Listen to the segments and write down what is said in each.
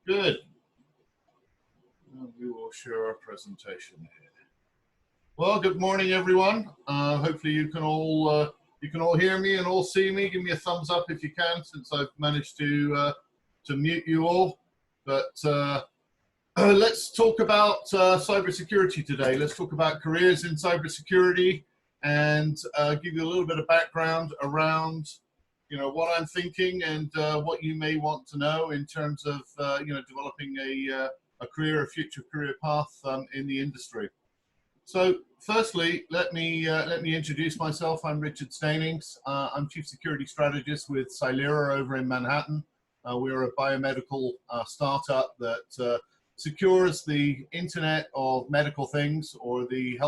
Good. We will share our presentation here. Well, good morning, everyone. Hopefully you can all hear me and all see me. Give me a thumbs up if you can, since I've managed to mute you all. But let's talk about cybersecurity today. Let's talk about careers in cybersecurity and give you a little bit of background around what I'm thinking and what you may want to know in terms of developing a career, a future career path in the industry. So firstly, let me introduce myself. I'm Richard Staynings. I'm Chief Security Strategist with Cylera over in Manhattan. We're a biomedical startup that secures the Internet of Medical Things, or the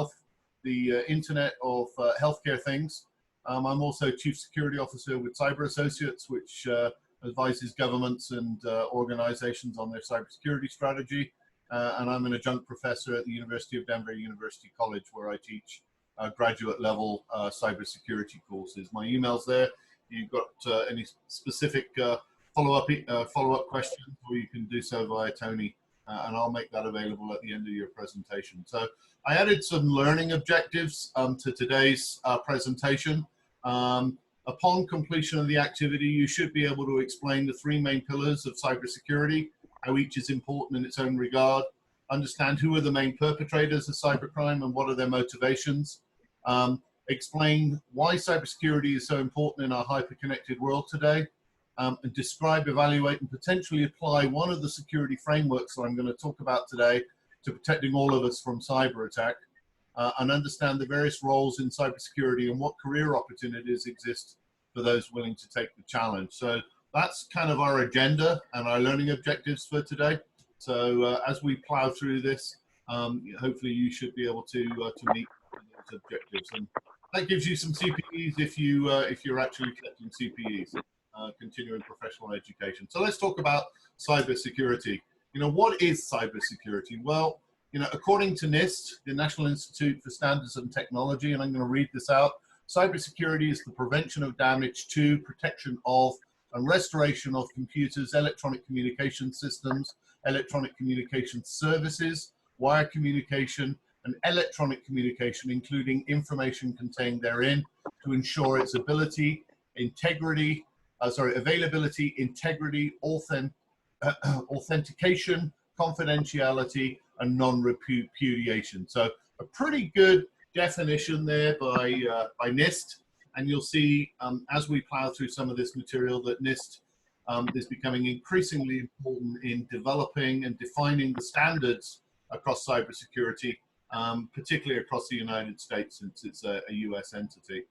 Internet of Healthcare Things. I'm also Chief Security Officer with Cyber Associates, which advises governments and organizations on their cybersecurity strategy. And I'm an adjunct professor at the University of Denver University College, where I teach graduate level cybersecurity courses. My email's there. You've got any specific follow-up questions, or you can do so via Tony, and I'll make that available at the end of your presentation. So I added some learning objectives to today's presentation. Upon completion of the activity, you should be able to explain the three main pillars of cybersecurity, how each is important in its own regard, understand who are the main perpetrators of cybercrime and what are their motivations, explain why cybersecurity is so important in our hyper-connected world today, and describe, evaluate, and potentially apply one of the security frameworks that I'm going to talk about today to protecting all of us from cyber attack. And understand the various roles in cybersecurity and what career opportunities exist for those willing to take the challenge. So that's kind of our agenda and our learning objectives for today. So as we plow through this, hopefully you should be able to meet those objectives. And that gives you some CPEs if you're actually collecting CPEs, continuing professional education. So let's talk about cybersecurity. What is cybersecurity? Well, according to NIST, the National Institute for Standards and Technology, and I'm going to read this out, cybersecurity is the prevention of damage to, protection of, and restoration of computers, electronic communication systems, electronic communication services, wire communication, and electronic communication, including information contained therein, to ensure its availability, integrity, authentication, confidentiality, and non-repudiation. So a pretty good definition there by NIST, and you'll see as we plow through some of this material that NIST is becoming increasingly important in developing and defining the standards across cybersecurity, particularly across the United States, since it's a US entity.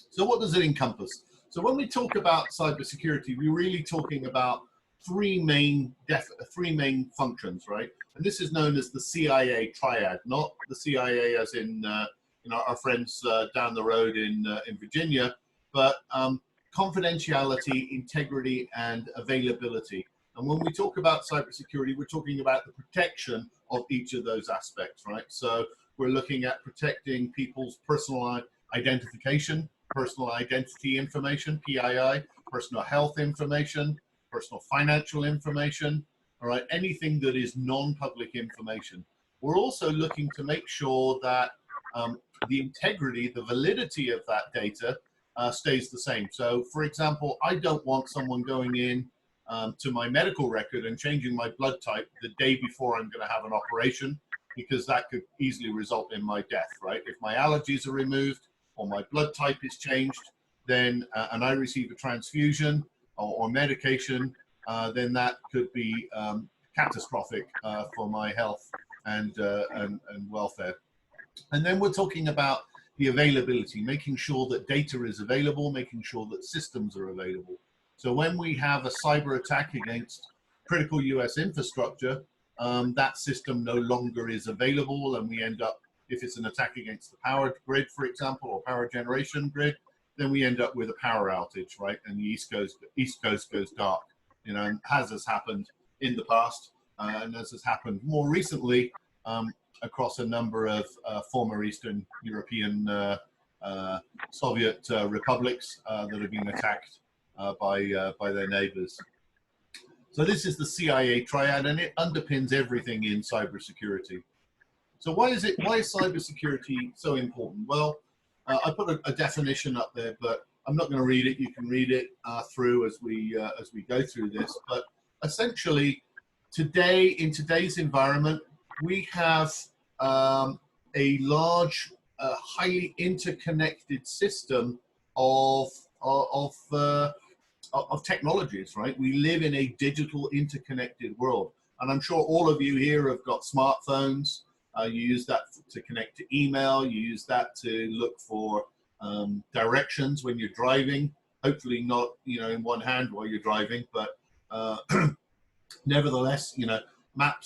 So what does it encompass? So when we talk about cybersecurity, we're really talking about three main functions, right? And this is known as the CIA triad, not the CIA as in our friends down the road in Virginia, but confidentiality, integrity, and availability. And when we talk about cybersecurity, we're talking about the protection of each of those aspects, right? So we're looking at protecting people's personal identification, personal identity information, PII, personal health information, personal financial information, all right, anything that is non-public information. We're also looking to make sure that the integrity, the validity of that data stays the same. So for example, I don't want someone going in to my medical record and changing my blood type the day before I'm going to have an operation, because that could easily result in my death, right? If my allergies are removed or my blood type is changed, then and I receive a transfusion or medication, then that could be catastrophic for my health and welfare. And then we're talking about the availability, making sure that data is available, making sure that systems are available. So when we have a cyber attack against critical US infrastructure, that system no longer is available, and we end up, if it's an attack against the power grid, for example, or power generation grid, then we end up with a power outage, right? And the East Coast goes dark, and as has happened in the past, and as has happened more recently across a number of former Eastern European Soviet republics that have been attacked by their neighbors. So this is the CIA triad, and it underpins everything in cybersecurity. So why is cybersecurity so important? Well, I put a definition up there, but I'm not going to read it. You can read it through as we go through this. But essentially, today, in today's environment, we have a large, highly interconnected system of technologies, right? We live in a digital interconnected world. And I'm sure all of you here have got smartphones. You use that to connect to email. You use that to look for directions when you're driving. Hopefully not, in one hand while you're driving, but nevertheless, map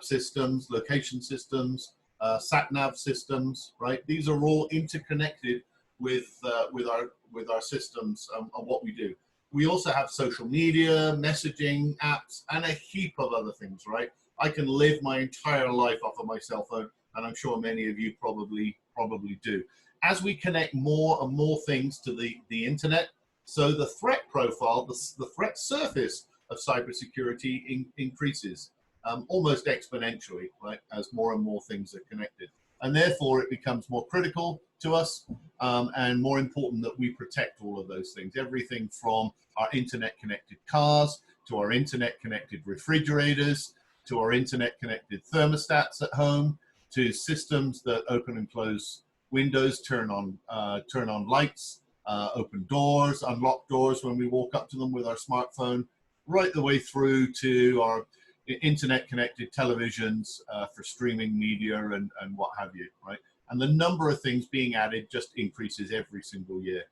systems, location systems, sat nav systems, right? These are all interconnected with our systems and what we do. We also have social media, messaging apps, and a heap of other things, right? I can live my entire life off of my cell phone, and I'm sure many of you probably do. As we connect more and more things to the internet, so the threat profile, the threat surface of cybersecurity increases almost exponentially, right? As more and more things are connected. And therefore, it becomes more critical to us and more important that we protect all of those things. Everything from our internet-connected cars, to our internet-connected refrigerators, to our internet-connected thermostats at home, to systems that open and close windows, turn on lights, open doors, unlock doors when we walk up to them with our smartphone, right the way through to our internet-connected televisions for streaming media and what have you, right? And the number of things being added just increases every single year.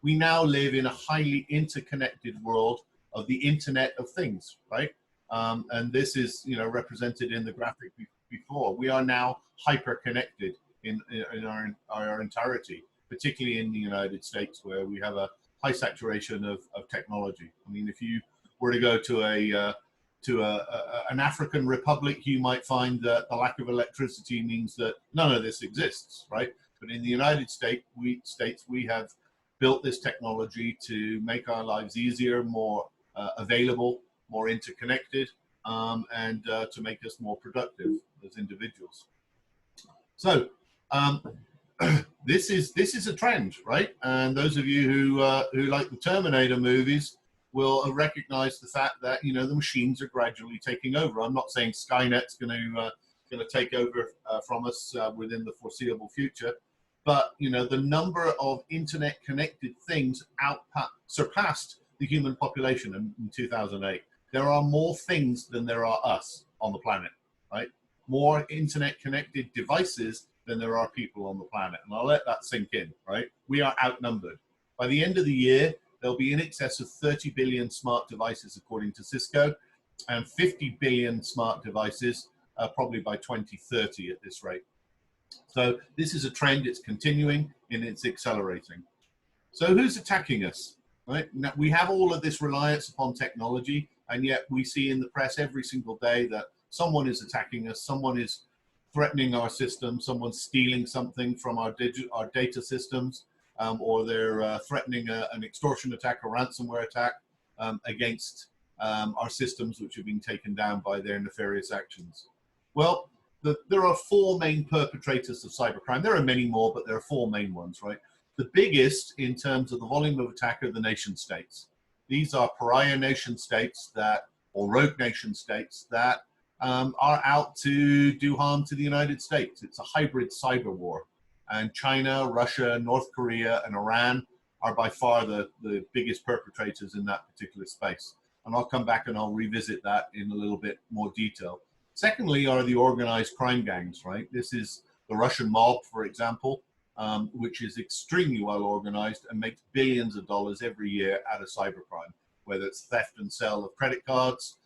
We now live in a highly interconnected world of the Internet of Things, right? And this is, represented in the graphic before. We are now hyper-connected in our entirety, particularly in the United States, where we have a high saturation of technology. I mean, if you were to go to an African republic, you might find that the lack of electricity means that none of this exists, right? But in the United States, we have built this technology to make our lives easier, more available, more interconnected, and to make us more productive as individuals. So this is a trend, right? And those of you who like the Terminator movies will recognize the fact that the machines are gradually taking over. I'm not saying Skynet's going to take over from us within the foreseeable future, but the number of internet connected things surpassed the human population in 2008. There are more things than there are us on the planet, right? More internet connected devices than there are people on the planet, and I'll let that sink in, right? We are outnumbered. By the end of the year, there'll be in excess of 30 billion smart devices, according to Cisco, and 50 billion smart devices probably by 2030 at this rate. So this is a trend, it's continuing and it's accelerating. So who's attacking us, right? Now, we have all of this reliance upon technology, and yet we see in the press every single day that someone is attacking us, someone is threatening our system, someone's stealing something from our data systems, or they're threatening an extortion attack, a ransomware attack against our systems, which have been taken down by their nefarious actions. Well, there are four main perpetrators of cybercrime. There are many more, but there are four main ones, right? The biggest in terms of the volume of attack are the nation states. These are pariah nation states or rogue nation states that are out to do harm to the United States. It's a hybrid cyber war. And China, Russia, North Korea, and Iran are by far the biggest perpetrators in that particular space. And I'll come back and I'll revisit that in a little bit more detail. Secondly are the organized crime gangs, right? This is the Russian mob, for example, which is extremely well organized and makes billions of dollars every year out of cybercrime, whether it's theft and sale of credit cards,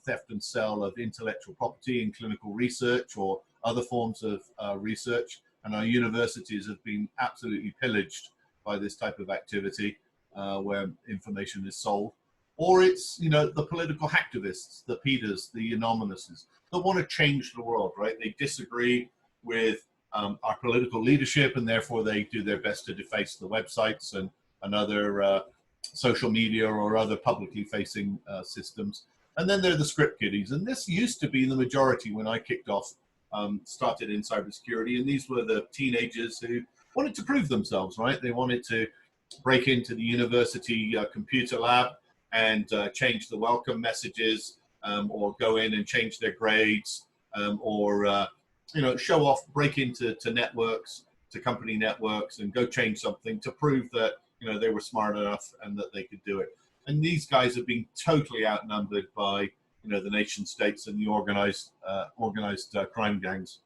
theft and sale of intellectual property in clinical research or other forms of research. And our universities have been absolutely pillaged by this type of activity where information is sold. Or it's, the political hacktivists, the PETAs, the anonymouses that want to change the world, right? They disagree with our political leadership, and therefore they do their best to deface the websites and other social media or other publicly facing systems. And then there are the script kiddies. And this used to be the majority when I kicked off, started in cybersecurity. And these were the teenagers who wanted to prove themselves, right? They wanted to break into the university computer lab and change the welcome messages, or go in and change their grades, or show off, break into networks, to company networks, and go change something to prove that they were smart enough and that they could do it. And these guys have been totally outnumbered by the nation states and the organized crime gangs.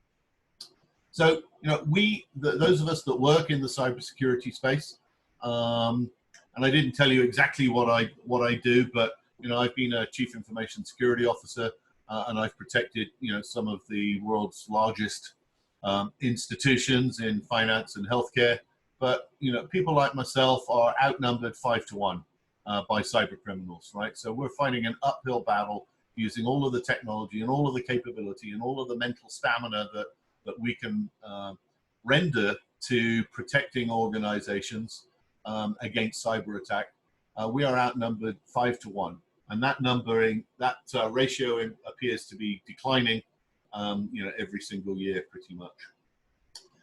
So those of us that work in the cybersecurity space, and I didn't tell you exactly what I do, but I've been a chief information security officer, and I've protected some of the world's largest institutions in finance and healthcare. But people like myself are outnumbered 5 to 1 by cyber criminals, right? So we're fighting an uphill battle using all of the technology and all of the capability and all of the mental stamina that we can render to protecting organizations against cyber attack. We are outnumbered 5 to 1, and that ratio appears to be declining, every single year, pretty much.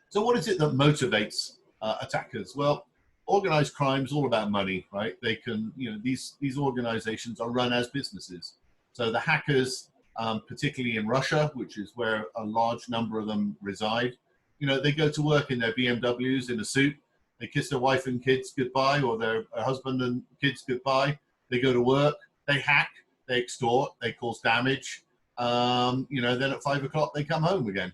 So, what is it that motivates attackers? Well, organized crime is all about money, right? They can, these organizations are run as businesses. So the hackers, particularly in Russia, which is where a large number of them reside, they go to work in their BMWs in a suit. They kiss their wife and kids goodbye, or their husband and kids goodbye. They go to work, they hack, they extort, they cause damage. Then at 5 o'clock they come home again,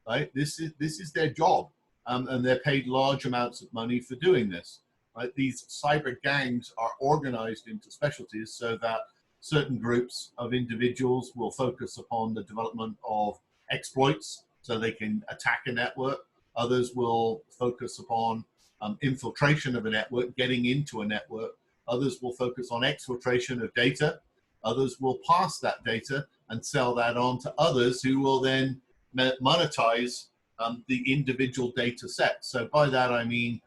right? This is their job, and they're paid large amounts of money for doing this, right? These cyber gangs are organized into specialties so that certain groups of individuals will focus upon the development of exploits so they can attack a network. Others will focus upon infiltration of a network, getting into a network. Others will focus on exfiltration of data. Others will pass that data and sell that on to others who will then monetize the individual data set. So by that I mean,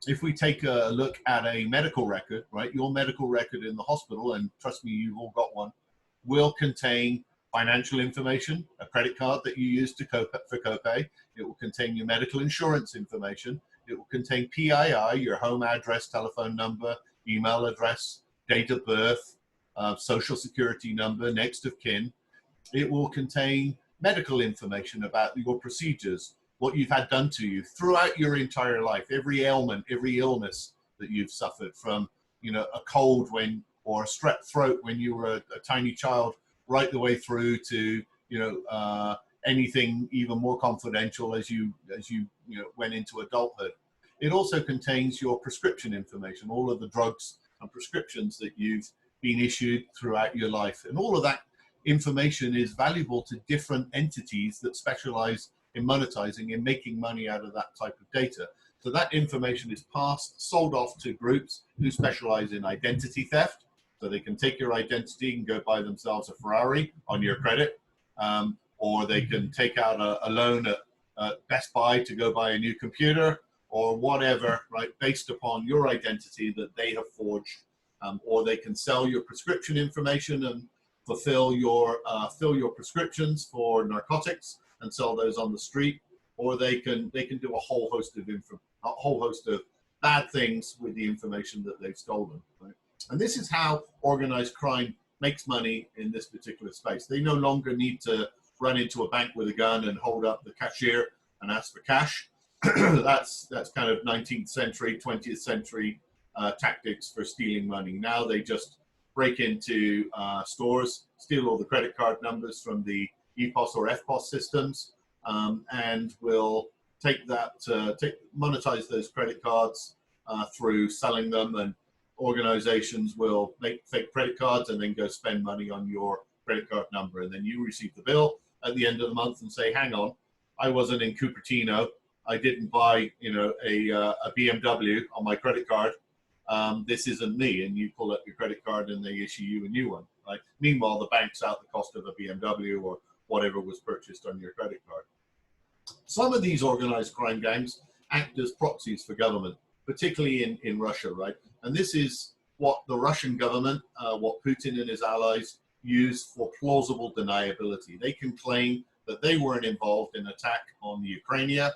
if we take a look at a medical record, right, your medical record in the hospital, and trust me, you've all got one, will contain financial information, a credit card that you use for copay. It will contain your medical insurance information. It will contain PII, your home address, telephone number, email address, date of birth, social security number, next of kin. It will contain medical information about your procedures, what you've had done to you throughout your entire life, every ailment, every illness that you've suffered, from a cold or a strep throat when you were a tiny child, right the way through to anything even more confidential as you went into adulthood. It also contains your prescription information, all of the drugs and prescriptions that you've been issued throughout your life, and all of that information is valuable to different entities that specialize in monetizing and making money out of that type of data. So that information is sold off to groups who specialize in identity theft. So they can take your identity and go buy themselves a Ferrari on your credit, or they can take out a loan at Best Buy to go buy a new computer or whatever, right, based upon your identity that they have forged. Or they can sell your prescription information and fill your prescriptions for narcotics and sell those on the street, or they can do a whole host of bad things with the information that they've stolen. Right? And this is how organized crime makes money in this particular space. They no longer need to run into a bank with a gun and hold up the cashier and ask for cash. That's kind of 19th century, 20th century tactics for stealing money. Now they just break into stores, steal all the credit card numbers from the EPOS or FPOS systems, and will monetize those credit cards through selling them, and organizations will make fake credit cards and then go spend money on your credit card number, and then you receive the bill at the end of the month and say, hang on, I wasn't in Cupertino, I didn't buy a BMW on my credit card, this isn't me, and you pull up your credit card and they issue you a new one. Right? Meanwhile, the bank's out the cost of a BMW or whatever was purchased on your credit card. Some of these organized crime gangs act as proxies for government, particularly in Russia, right? And this is what the Russian government, what Putin and his allies used for plausible deniability. They can claim that they weren't involved in an attack on the Ukraine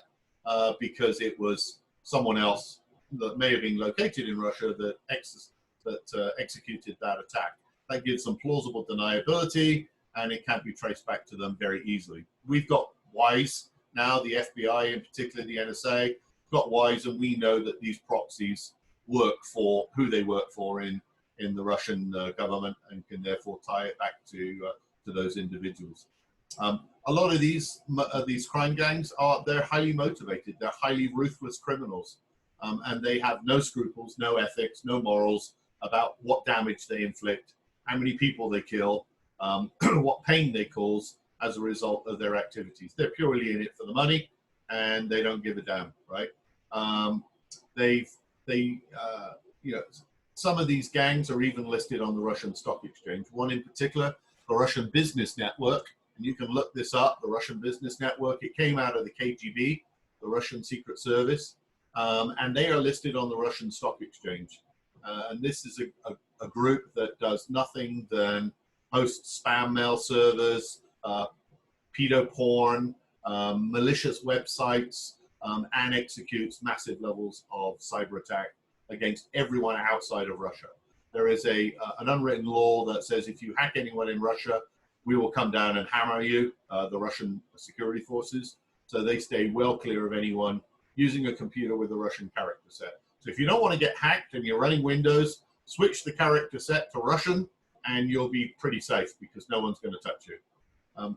because it was someone else that may have been located in Russia that executed that attack. That gives them plausible deniability, and it can be traced back to them very easily. We've got WISE now, the FBI, in particular the NSA, got WISE, and we know that these proxies work for who they work for in the Russian government, and can therefore tie it back to those individuals. A lot of these crime gangs they're highly motivated. They're highly ruthless criminals, and they have no scruples, no ethics, no morals about what damage they inflict, how many people they kill, what pain they cause as a result of their activities. They're purely in it for the money, and they don't give a damn, right? You know, some of these gangs are even listed on the Russian stock exchange. One in particular, the Russian Business Network, and you can look this up, the Russian Business Network. It came out of the KGB, the Russian Secret Service, and they are listed on the Russian stock exchange. And this is a group that does nothing than host spam mail servers, pedo porn, malicious websites, and executes massive levels of cyber attack against everyone outside of Russia. There is an unwritten law that says if you hack anyone in Russia, we will come down and hammer you, the Russian security forces. So they stay well clear of anyone using a computer with a Russian character set. So if you don't want to get hacked and you're running Windows, switch the character set to Russian and you'll be pretty safe because no one's going to touch you.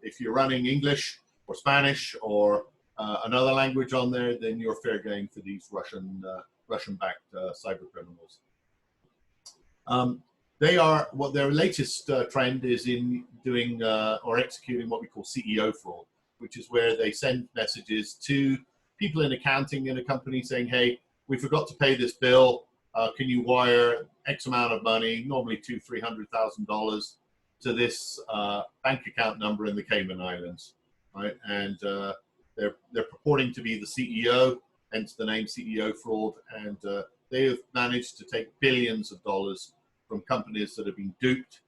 If you're running English or Spanish or another language on there, then you're fair game for these Russian-backed cyber criminals. Their latest trend is in doing or executing what we call CEO fraud, which is where they send messages to people in accounting in a company saying, hey, we forgot to pay this bill. Can you wire X amount of money, normally $200,000-$300,000, to this bank account number in the Cayman Islands, right? And they're purporting to be the CEO, hence the name CEO fraud, and they have managed to take billions of dollars from companies that have been duped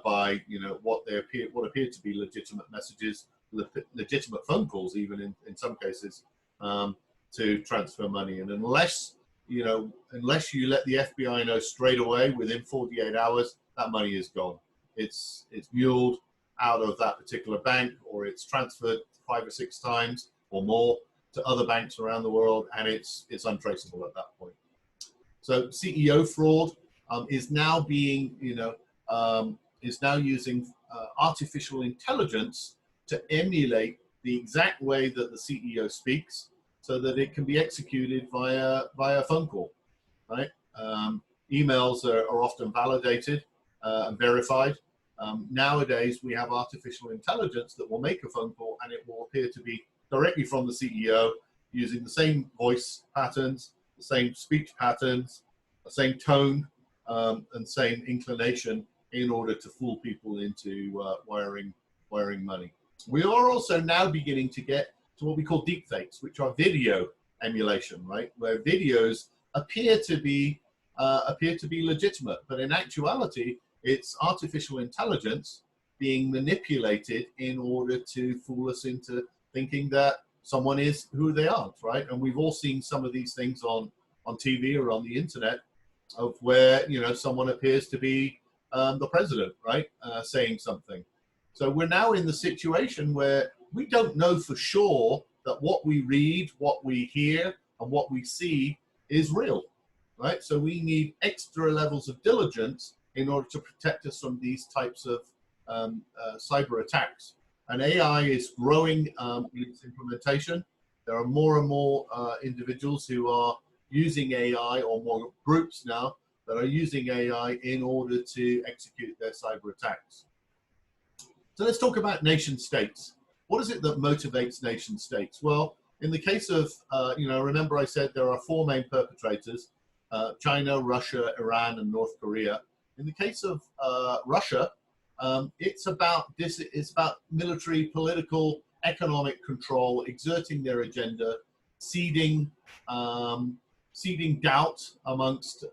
by what appear to be legitimate messages, legitimate phone calls, even in some cases, to transfer money. And unless you let the FBI know straight away within 48 hours, that money is gone. It's muled out of that particular bank, or it's transferred 5 or 6 times or more to other banks around the world, and it's untraceable at that point. So CEO fraud is now being, is now using artificial intelligence to emulate the exact way that the CEO speaks, so that it can be executed via phone call, right? Emails are often validated and verified. Nowadays, we have artificial intelligence that will make a phone call, and it will appear to be directly from the CEO, using the same voice patterns, the same speech patterns, the same tone, and same inclination in order to fool people into wiring money. We are also now beginning to get to what we call deepfakes, which are video emulation, right? Where videos appear to be legitimate, but in actuality, it's artificial intelligence being manipulated in order to fool us into thinking that someone is who they aren't, right? And we've all seen some of these things on TV or on the internet, of where someone appears to be the president, right, saying something. So we're now in the situation where we don't know for sure that what we read, what we hear, and what we see is real, right? So we need extra levels of diligence in order to protect us from these types of cyber attacks. And AI is growing in its implementation. There are more and more individuals who are using AI, or more groups now that are using AI in order to execute their cyber attacks. So let's talk about nation states. What is it that motivates nation states? Well, in the case of, remember I said there are 4 main perpetrators, China, Russia, Iran, and North Korea. In the case of Russia, it's about military, political, economic control, exerting their agenda, seeding doubt amongst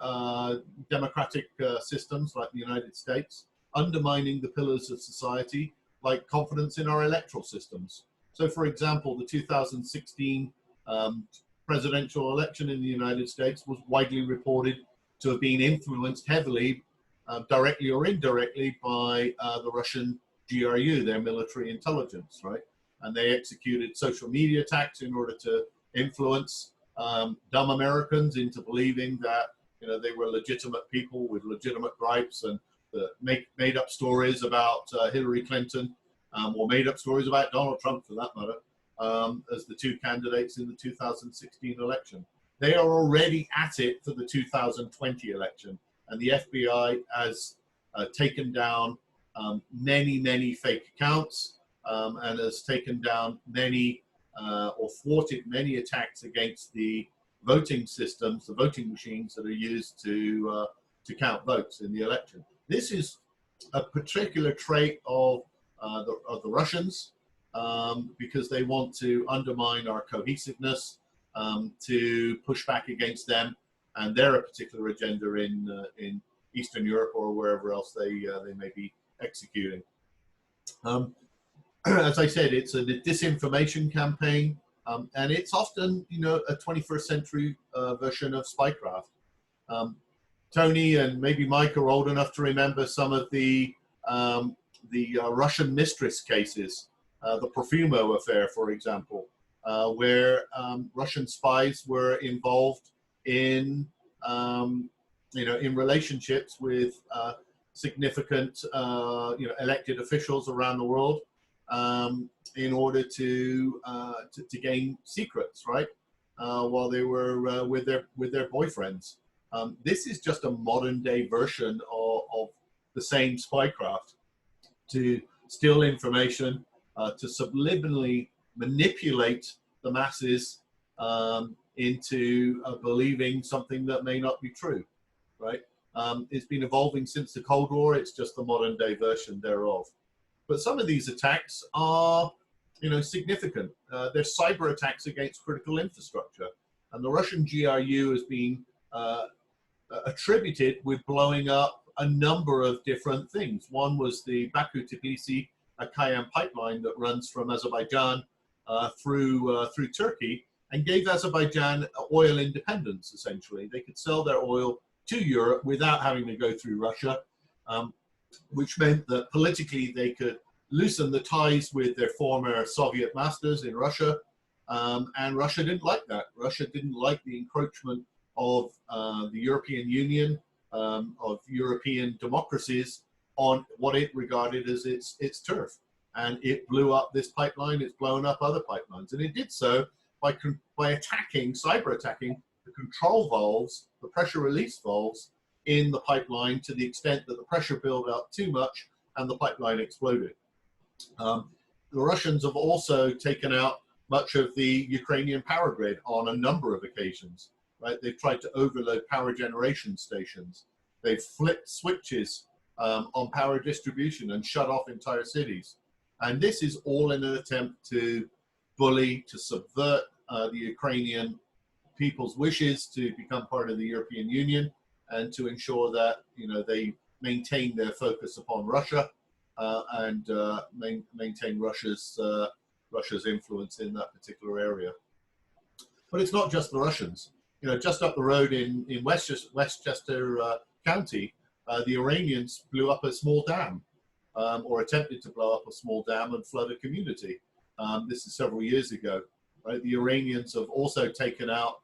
democratic systems like the United States, undermining the pillars of society, like confidence in our electoral systems. So, for example, the 2016 presidential election in the United States was widely reported to have been influenced heavily, directly or indirectly, by the Russian GRU, their military intelligence, right? And they executed social media attacks in order to influence dumb Americans into believing that, you know, they were legitimate people with legitimate gripes, and made up stories about Hillary Clinton, or made up stories about Donald Trump, for that matter, as the two candidates in the 2016 election. They are already at it for the 2020 election, and the FBI has taken down many fake accounts, and has taken down many or thwarted many attacks against the voting systems, the voting machines that are used to count votes in the election. This is a particular trait of the Russians, because they want to undermine our cohesiveness, to push back against them and their particular agenda in Eastern Europe or wherever else they may be executing. As I said, it's a disinformation campaign, and it's often, you know, a 21st century version of spycraft. Tony and maybe Mike are old enough to remember some of the Russian mistress cases, the Profumo affair, for example, where Russian spies were involved in, you know, in relationships with significant, you know, elected officials around the world, in order to gain secrets, right? While they were with their boyfriends. This is just a modern day version of the same spycraft, to steal information, to subliminally manipulate the masses into believing something that may not be true, right? It's been evolving since the Cold War. It's just the modern day version thereof. But some of these attacks are, you know, significant. They're cyber attacks against critical infrastructure, and the Russian GRU has been attributed with blowing up a number of different things. One was the Baku-Tbilisi-Cayenne pipeline that runs from Azerbaijan through Turkey, and gave Azerbaijan oil independence. Essentially, they could sell their oil to Europe without having to go through Russia. Which meant that politically they could loosen the ties with their former Soviet masters in Russia, and Russia didn't like that. Russia didn't like the encroachment of the European Union, of European democracies, on what it regarded as its turf, and it blew up this pipeline. It's blown up other pipelines, and it did so by attacking, cyber attacking, the control valves, the pressure release valves in the pipeline, to the extent that the pressure built up too much and the pipeline exploded. The Russians have also taken out much of the Ukrainian power grid on a number of occasions, right? They've tried to overload power generation stations. They've flipped switches on power distribution and shut off entire cities. And this is all in an attempt to bully, to subvert the Ukrainian people's wishes to become part of the European Union, and to ensure that, you know, they maintain their focus upon Russia, and maintain Russia's influence in that particular area. But it's not just the Russians. You know, just up the road in Westchester County, the Iranians blew up a small dam, or attempted to blow up a small dam and flood a community. This is several years ago. Right? The Iranians have also taken out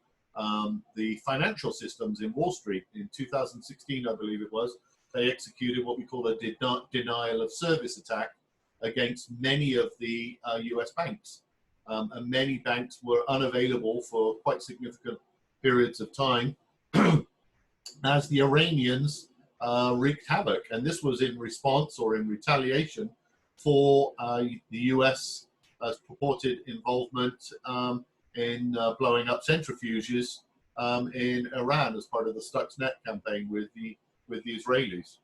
the financial systems in Wall Street. In 2016, I believe it was, they executed what we call a denial of service attack against many of the US banks. And many banks were unavailable for quite significant periods of time as the Iranians wreaked havoc. And this was in response or in retaliation for the US purported involvement in blowing up centrifuges in Iran as part of the Stuxnet campaign with the Israelis.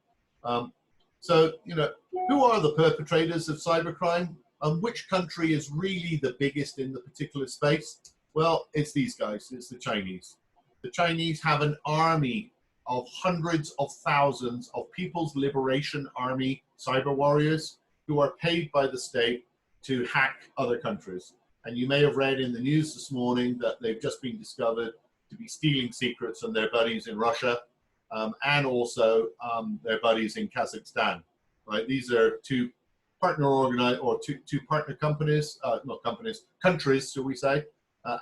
So, you know, who are the perpetrators of cybercrime? Which country is really the biggest in the particular space? Well, it's these guys. It's the Chinese. The Chinese have an army of hundreds of thousands of People's Liberation Army cyber warriors who are paid by the state to hack other countries. And you may have read in the news this morning that they've just been discovered to be stealing secrets from their buddies in Russia, and also their buddies in Kazakhstan. Right? These are two partner companies, not companies, countries, shall we say,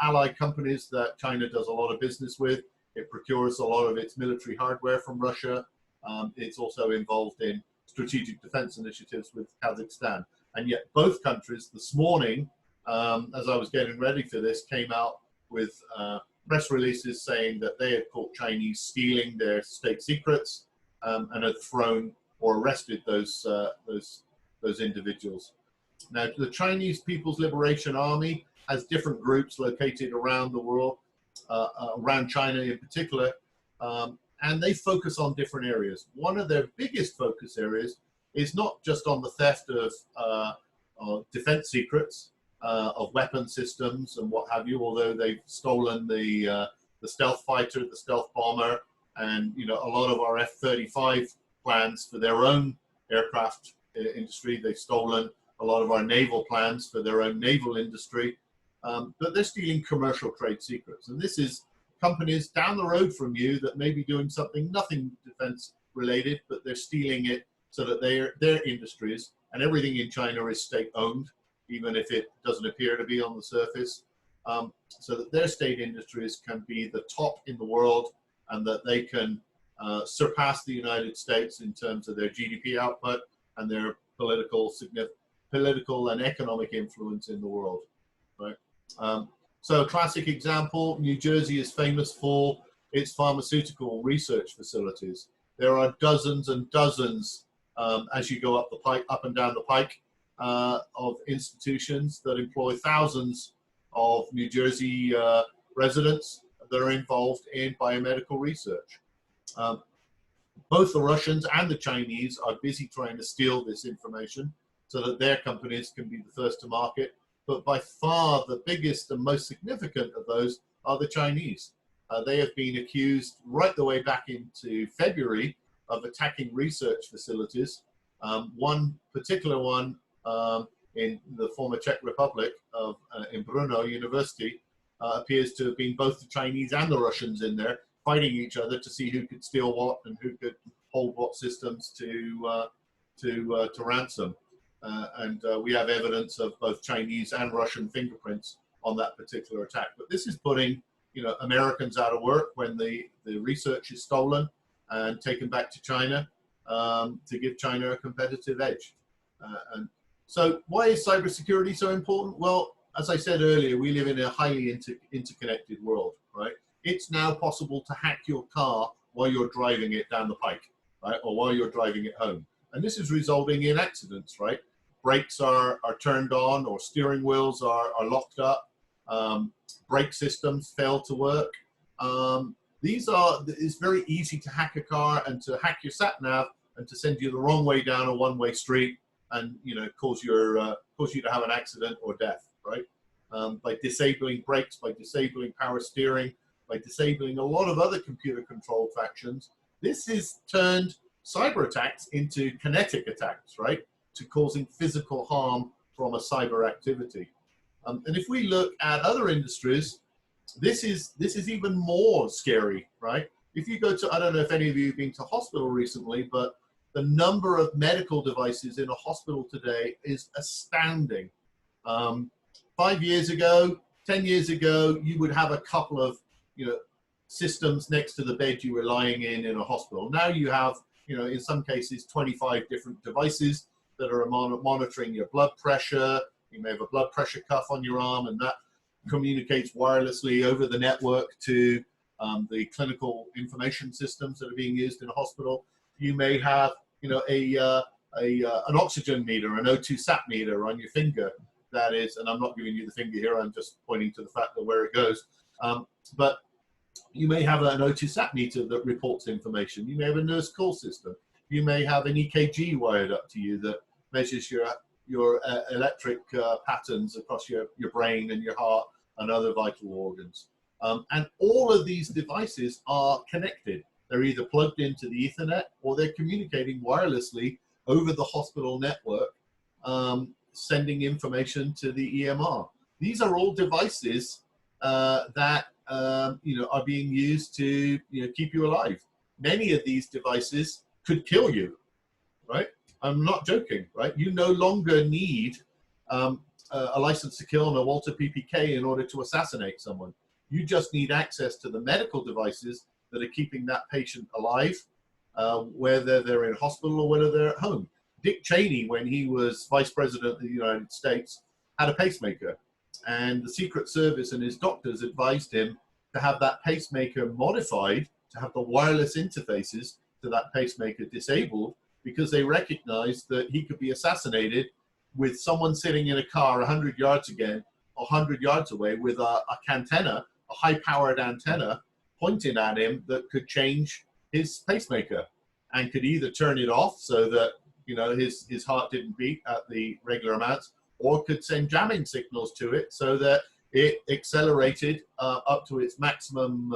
allied companies that China does a lot of business with. It procures a lot of its military hardware from Russia. It's also involved in strategic defense initiatives with Kazakhstan. And yet both countries this morning, as I was getting ready for this, came out with press releases saying that they had caught Chinese stealing their state secrets, and had thrown or arrested those individuals. Now, the Chinese People's Liberation Army has different groups located around the world, around China in particular, and they focus on different areas. One of their biggest focus areas is not just on the theft of defense secrets, of weapon systems and what have you, although they've stolen the stealth fighter, the stealth bomber, and a lot of our F-35 plans for their own aircraft industry. They've stolen a lot of our naval plans for their own naval industry, but they're stealing commercial trade secrets. And this is companies down the road from you that may be doing something nothing defense related, but they're stealing it so that their industries, and everything in China is state owned, even if it doesn't appear to be on the surface, so that their state industries can be the top in the world, and that they can surpass the United States in terms of their GDP output and their political and economic influence in the world. Right? So a classic example, New Jersey is famous for its pharmaceutical research facilities. There are dozens and dozens, as you go up and down the pike, of institutions that employ thousands of New Jersey residents that are involved in biomedical research. Both the Russians and the Chinese are busy trying to steal this information so that their companies can be the first to market. But by far the biggest and most significant of those are the Chinese. They have been accused right the way back into February of attacking research facilities. One particular one in the former Czech Republic in Brno University appears to have been both the Chinese and the Russians in there fighting each other to see who could steal what and who could hold what systems to ransom. And we have evidence of both Chinese and Russian fingerprints on that particular attack. But this is putting Americans out of work when the research is stolen and taken back to China to give China a competitive edge. And so why is cybersecurity so important? Well, as I said earlier, we live in a highly interconnected world, right? It's now possible to hack your car while you're driving it down the pike, right? Or while you're driving it home. And this is resulting in accidents, right? Brakes are turned on, or steering wheels are locked up. Brake systems fail to work. It's very easy to hack a car and to hack your sat nav and to send you the wrong way down a one-way street and cause you to have an accident or death, right? By disabling brakes, by disabling power steering, by disabling a lot of other computer-controlled factions, this has turned cyber attacks into kinetic attacks, right? To causing physical harm from a cyber activity. And if we look at other industries, this is even more scary, right? If you go to, I don't know if any of you have been to hospital recently, but the number of medical devices in a hospital today is astounding. 5 years ago, 10 years ago, you would have a couple of systems next to the bed you were lying in a hospital. Now you have, in some cases, 25 different devices that are monitoring your blood pressure. You may have a blood pressure cuff on your arm, and that communicates wirelessly over the network to the clinical information systems that are being used in a hospital. You may have, an oxygen meter, an O2 sat meter on your finger. That is, and I'm not giving you the finger here, I'm just pointing to the fact that where it goes. But you may have an O2 sat meter that reports information. You may have a nurse call system. You may have an EKG wired up to you that measures your electric patterns across your brain and your heart and other vital organs. And all of these devices are connected. They're either plugged into the Ethernet or they're communicating wirelessly over the hospital network, sending information to the EMR. These are all devices that are being used to keep you alive. Many of these devices could kill you, right? I'm not joking, right? You no longer need a license to kill and a Walter PPK in order to assassinate someone. You just need access to the medical devices that are keeping that patient alive, whether they're in hospital or whether they're at home. Dick Cheney, when he was Vice President of the United States, had a pacemaker, and the Secret Service and his doctors advised him to have that pacemaker modified, to have the wireless interfaces to that pacemaker disabled, because they recognized that he could be assassinated with someone sitting in a car 100 yards again, 100 yards away, with a antenna, a high-powered antenna pointing at him that could change his pacemaker and could either turn it off so that his heart didn't beat at the regular amounts, or could send jamming signals to it so that it accelerated up to its maximum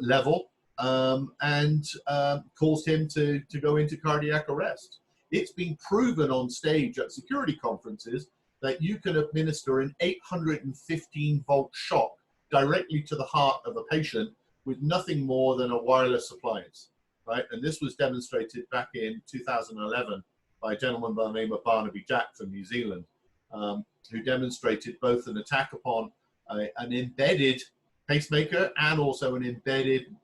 level and caused him to go into cardiac arrest. It's been proven on stage at security conferences that you can administer an 815-volt shock directly to the heart of a patient with nothing more than a wireless appliance, right? And this was demonstrated back in 2011 by a gentleman by the name of Barnaby Jack from New Zealand, who demonstrated both an attack upon an embedded pacemaker and also an embedded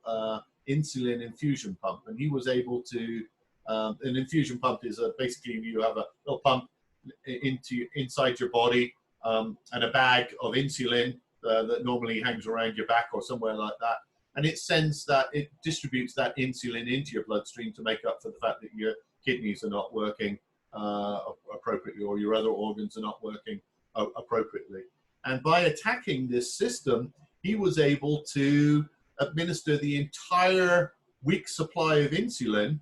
insulin infusion pump. And he was able to, an infusion pump is basically you have a little pump inside your body and a bag of insulin that normally hangs around your back or somewhere like that. And it distributes that insulin into your bloodstream to make up for the fact that your kidneys are not working appropriately, or your other organs are not working appropriately. And by attacking this system, he was able to administer the entire week's supply of insulin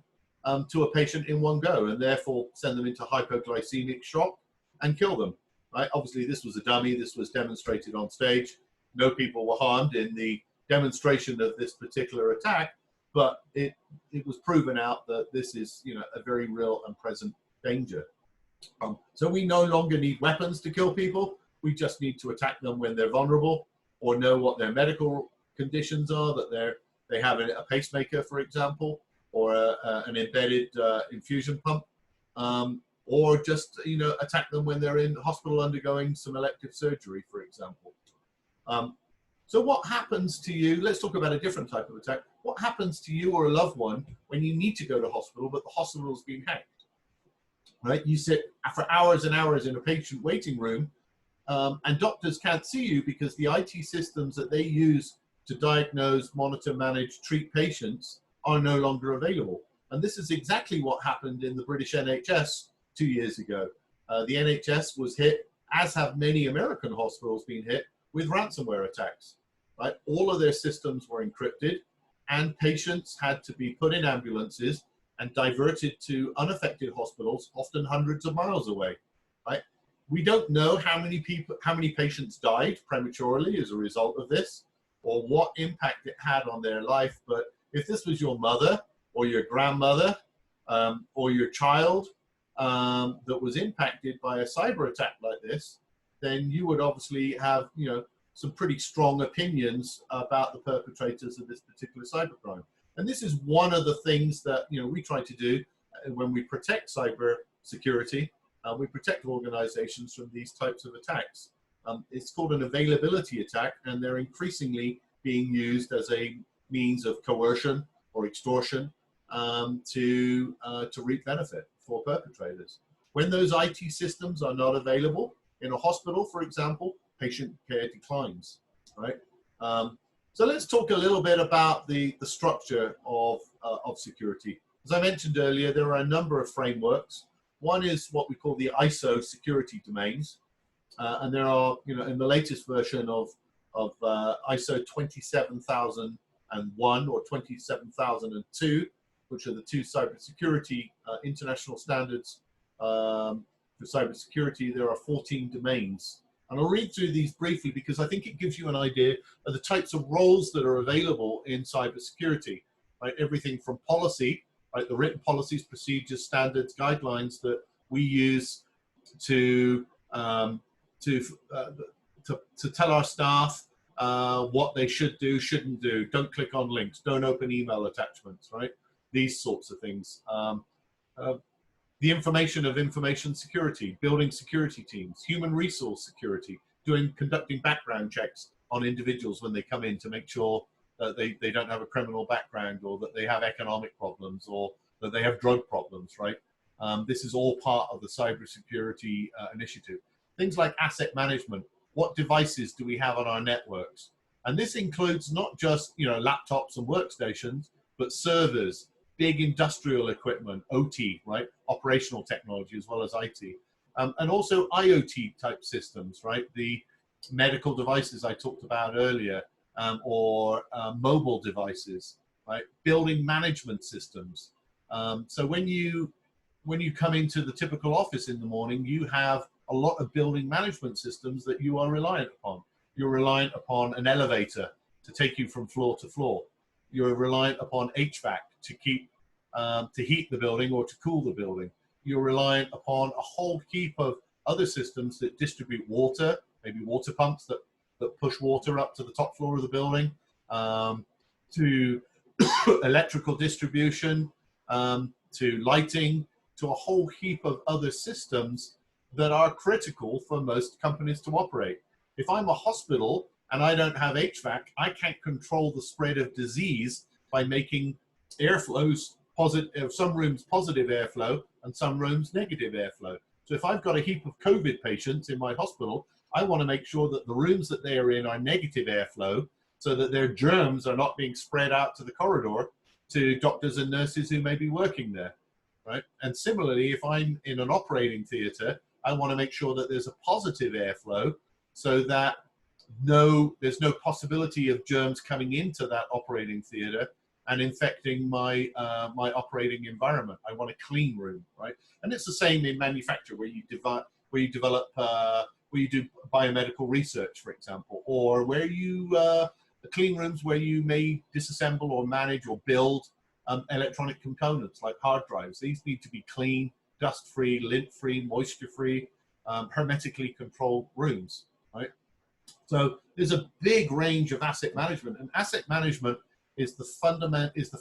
to a patient in one go, and therefore send them into hypoglycemic shock and kill them. Right? Obviously, this was a dummy. This was demonstrated on stage. No people were harmed in the demonstration of this particular attack, but it was proven out that this is a very real and present danger. So we no longer need weapons to kill people. We just need to attack them when they're vulnerable, or know what their medical conditions are, that they have a pacemaker, for example, or an embedded infusion pump, or just attack them when they're in hospital undergoing some elective surgery, for example. So what happens to you? Let's talk about a different type of attack. What happens to you or a loved one when you need to go to hospital, but the hospital's been hacked? Right? You sit for hours and hours in a patient waiting room, and doctors can't see you because the IT systems that they use to diagnose, monitor, manage, treat patients are no longer available. And this is exactly what happened in the British NHS 2 years ago. The NHS was hit, as have many American hospitals been hit, with ransomware attacks. Right? All of their systems were encrypted, and patients had to be put in ambulances and diverted to unaffected hospitals, often hundreds of miles away. Right? We don't know how many patients died prematurely as a result of this, or what impact it had on their life. But if this was your mother or your grandmother or your child that was impacted by a cyber attack like this, then you would obviously have some pretty strong opinions about the perpetrators of this particular cybercrime. And this is one of the things that we try to do when we protect cyber security. We protect organizations from these types of attacks. It's called an availability attack, and they're increasingly being used as a means of coercion or extortion to reap benefit for perpetrators. When those IT systems are not available in a hospital, for example, patient care declines, right? So let's talk a little bit about the structure of security. As I mentioned earlier, there are a number of frameworks. One is what we call the ISO security domains. And there are, in the latest version of ISO 27001 or 27002, which are the two cybersecurity international standards for cybersecurity, there are 14 domains. And I'll read through these briefly because I think it gives you an idea of the types of roles that are available in cybersecurity. right? Everything from policy, right? The written policies, procedures, standards, guidelines that we use to tell our staff what they should do, shouldn't do. Don't click on links. Don't open email attachments, right? These sorts of things. The information of information security, building security teams, human resource security, conducting background checks on individuals when they come in to make sure that they don't have a criminal background, or that they have economic problems, or that they have drug problems, right? This is all part of the cybersecurity initiative. Things like asset management. What devices do we have on our networks? And this includes not just, laptops and workstations, but servers, big industrial equipment, OT, right? Operational technology as well as IT. And also IoT type systems, right? The medical devices I talked about earlier, or mobile devices, right? Building management systems. So when you come into the typical office in the morning, you have a lot of building management systems that you are reliant upon. You're reliant upon an elevator to take you from floor to floor. You're reliant upon HVAC to keep to heat the building or to cool the building. You're reliant upon a whole heap of other systems that distribute water, maybe water pumps that push water up to the top floor of the building, to electrical distribution, to lighting, to a whole heap of other systems that are critical for most companies to operate. If I'm a hospital and I don't have HVAC, I can't control the spread of disease by making airflows positive, some rooms positive airflow and some rooms negative airflow. So if I've got a heap of COVID patients in my hospital, I want to make sure that the rooms that they are in are negative airflow, so that their germs are not being spread out to the corridor to doctors and nurses who may be working there, right? And similarly, if I'm in an operating theater, I want to make sure that there's a positive airflow, so that there's no possibility of germs coming into that operating theater and infecting my operating environment. I want a clean room, right? And it's the same in manufacture, where you do biomedical research, for example, or where the clean rooms where you may disassemble or manage or build electronic components like hard drives. These need to be clean, dust-free, lint-free, moisture-free, hermetically controlled rooms, right? So there's a big range of asset management, and asset management is the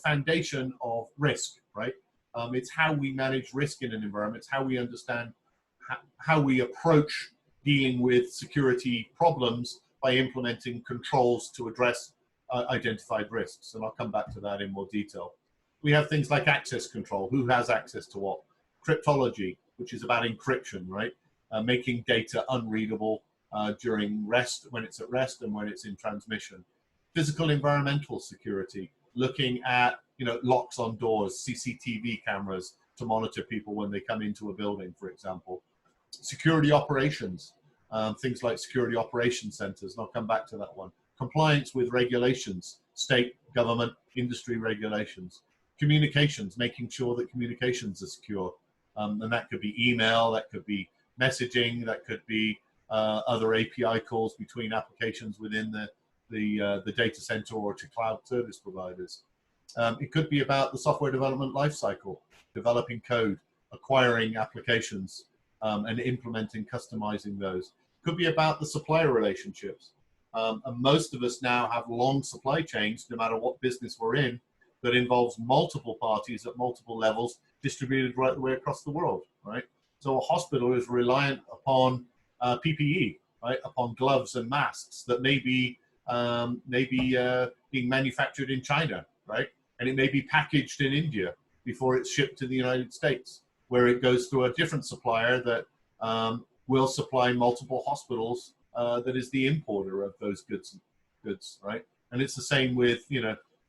foundation of risk, right? It's how we manage risk in an environment. It's how we understand how we approach dealing with security problems by implementing controls to address identified risks. And I'll come back to that in more detail. We have things like access control. Who has access to what? Cryptology, which is about encryption, right? Making data unreadable during rest, when it's at rest, and when it's in transmission. Physical environmental security, looking at locks on doors, CCTV cameras to monitor people when they come into a building, for example. Security operations, things like security operation centers, and I'll come back to that one. Compliance with regulations, state, government, industry regulations. Communications, making sure that communications are secure. And that could be email, that could be messaging, that could be other API calls between applications within the data center or to cloud service providers. It could be about the software development lifecycle, developing code, acquiring applications, and implementing, customizing those. Could be about the supplier relationships. And most of us now have long supply chains, no matter what business we're in, that involves multiple parties at multiple levels, distributed right the way across the world, right? So a hospital is reliant upon PPE, right? Upon gloves and masks that may be being manufactured in China, right? And it may be packaged in India before it's shipped to the United States, where it goes through a different supplier that will supply multiple hospitals that is the importer of those goods, right? And it's the same with,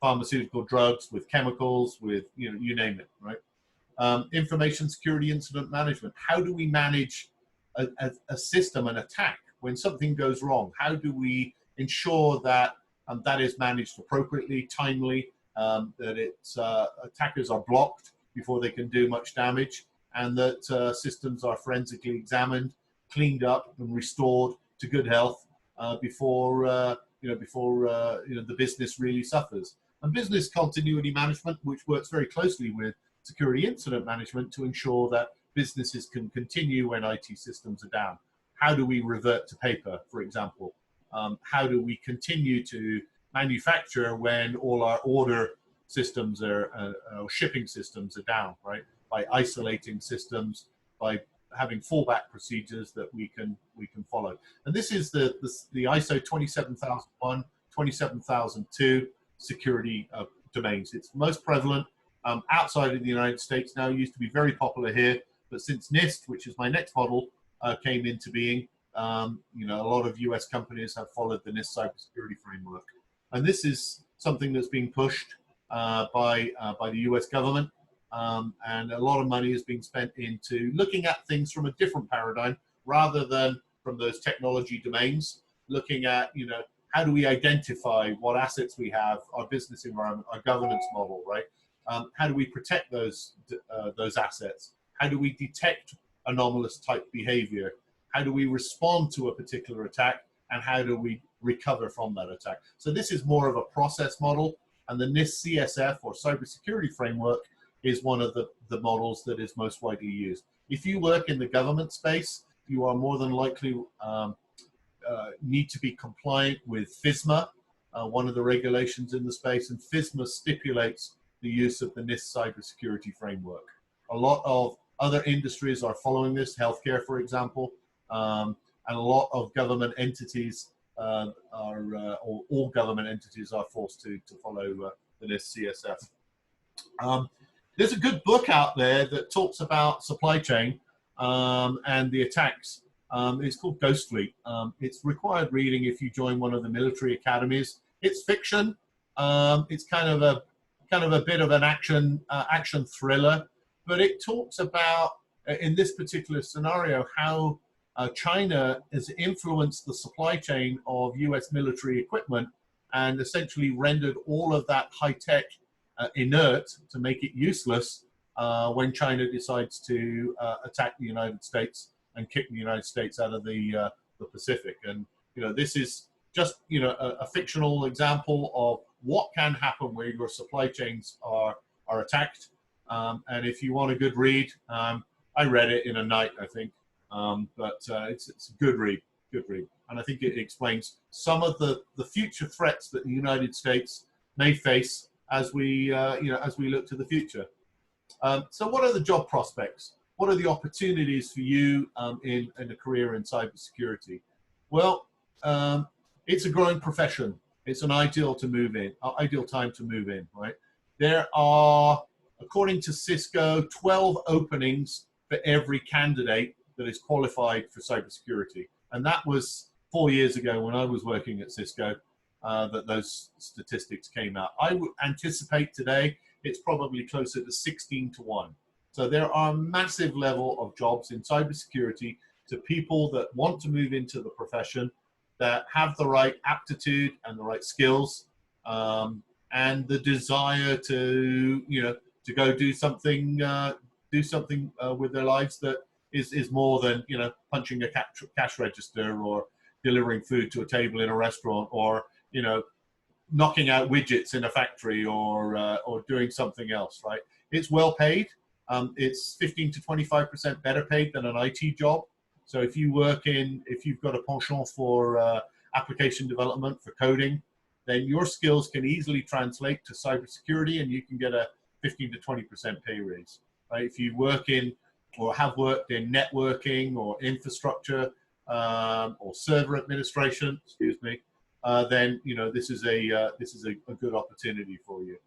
pharmaceutical drugs, with chemicals, with, you name it, right? Information security incident management. How do we manage a system, an attack, when something goes wrong? How do we ensure that that is managed appropriately, timely, that attackers are blocked before they can do much damage, and that systems are forensically examined, cleaned up, and restored to good health before the business really suffers. and business continuity management, which works very closely with security incident management to ensure that businesses can continue when IT systems are down. How do we revert to paper, for example? How do we continue to manufacture when all our order systems are, shipping systems are down, right? By isolating systems, by having fallback procedures that we can follow. And this is the ISO 27001, 27002 security domains. It's most prevalent outside of the United States now. It used to be very popular here, but since NIST, which is my next model, came into being, you know, a lot of US companies have followed the NIST cybersecurity framework. And this is something that's being pushed by the US government. And a lot of money is being spent into looking at things from a different paradigm rather than from those technology domains, looking at, you know, how do we identify what assets we have, our business environment, our governance model, right? How do we protect those assets? How do we detect anomalous type behavior? How do we respond to a particular attack? And how do we recover from that attack? So this is more of a process model, and the NIST CSF or cybersecurity framework is one of the models that is most widely used. If you work in the government space, you are more than likely need to be compliant with FISMA, one of the regulations in the space, and FISMA stipulates the use of the NIST cybersecurity framework. A lot of other industries are following this, healthcare, for example, and a lot of government entities or all government entities are forced to follow the NIST CSF. There's a good book out there that talks about supply chain and the attacks. It's called Ghost Fleet. It's required reading if you join one of the military academies. It's fiction. It's kind of a bit of an action thriller, but it talks about in this particular scenario how China has influenced the supply chain of US military equipment and essentially rendered all of that high tech inert to make it useless when China decides to attack the United States and kick the United States out of the Pacific. And you know, this is just, you know, a fictional example of what can happen where your supply chains are attacked. And if you want a good read, I read it in a night, I think, but it's a good read, and I think it explains some of the future threats that the United States may face as we as we look to the future. So what are the job prospects? What are the opportunities for you in a career in cybersecurity? Well, it's a growing profession. It's an ideal time to move in, right? There are, according to Cisco, 12 openings for every candidate that is qualified for cybersecurity. And that was 4 years ago when I was working at Cisco that those statistics came out. I would anticipate today it's probably closer to 16-1. So there are a massive level of jobs in cybersecurity to people that want to move into the profession, that have the right aptitude and the right skills, and the desire to, you know, to go do something with their lives that is more than, you know, punching a cash register or delivering food to a table in a restaurant, or, you know, knocking out widgets in a factory, or doing something else, right? It's well paid. It's 15 to 25% better paid than an IT job. So if you've got a penchant for application development, for coding, then your skills can easily translate to cybersecurity, and you can get a 15 to 20% pay raise. Right? If you work in or have worked in networking or infrastructure or server administration, then, you know, this is a good opportunity for you.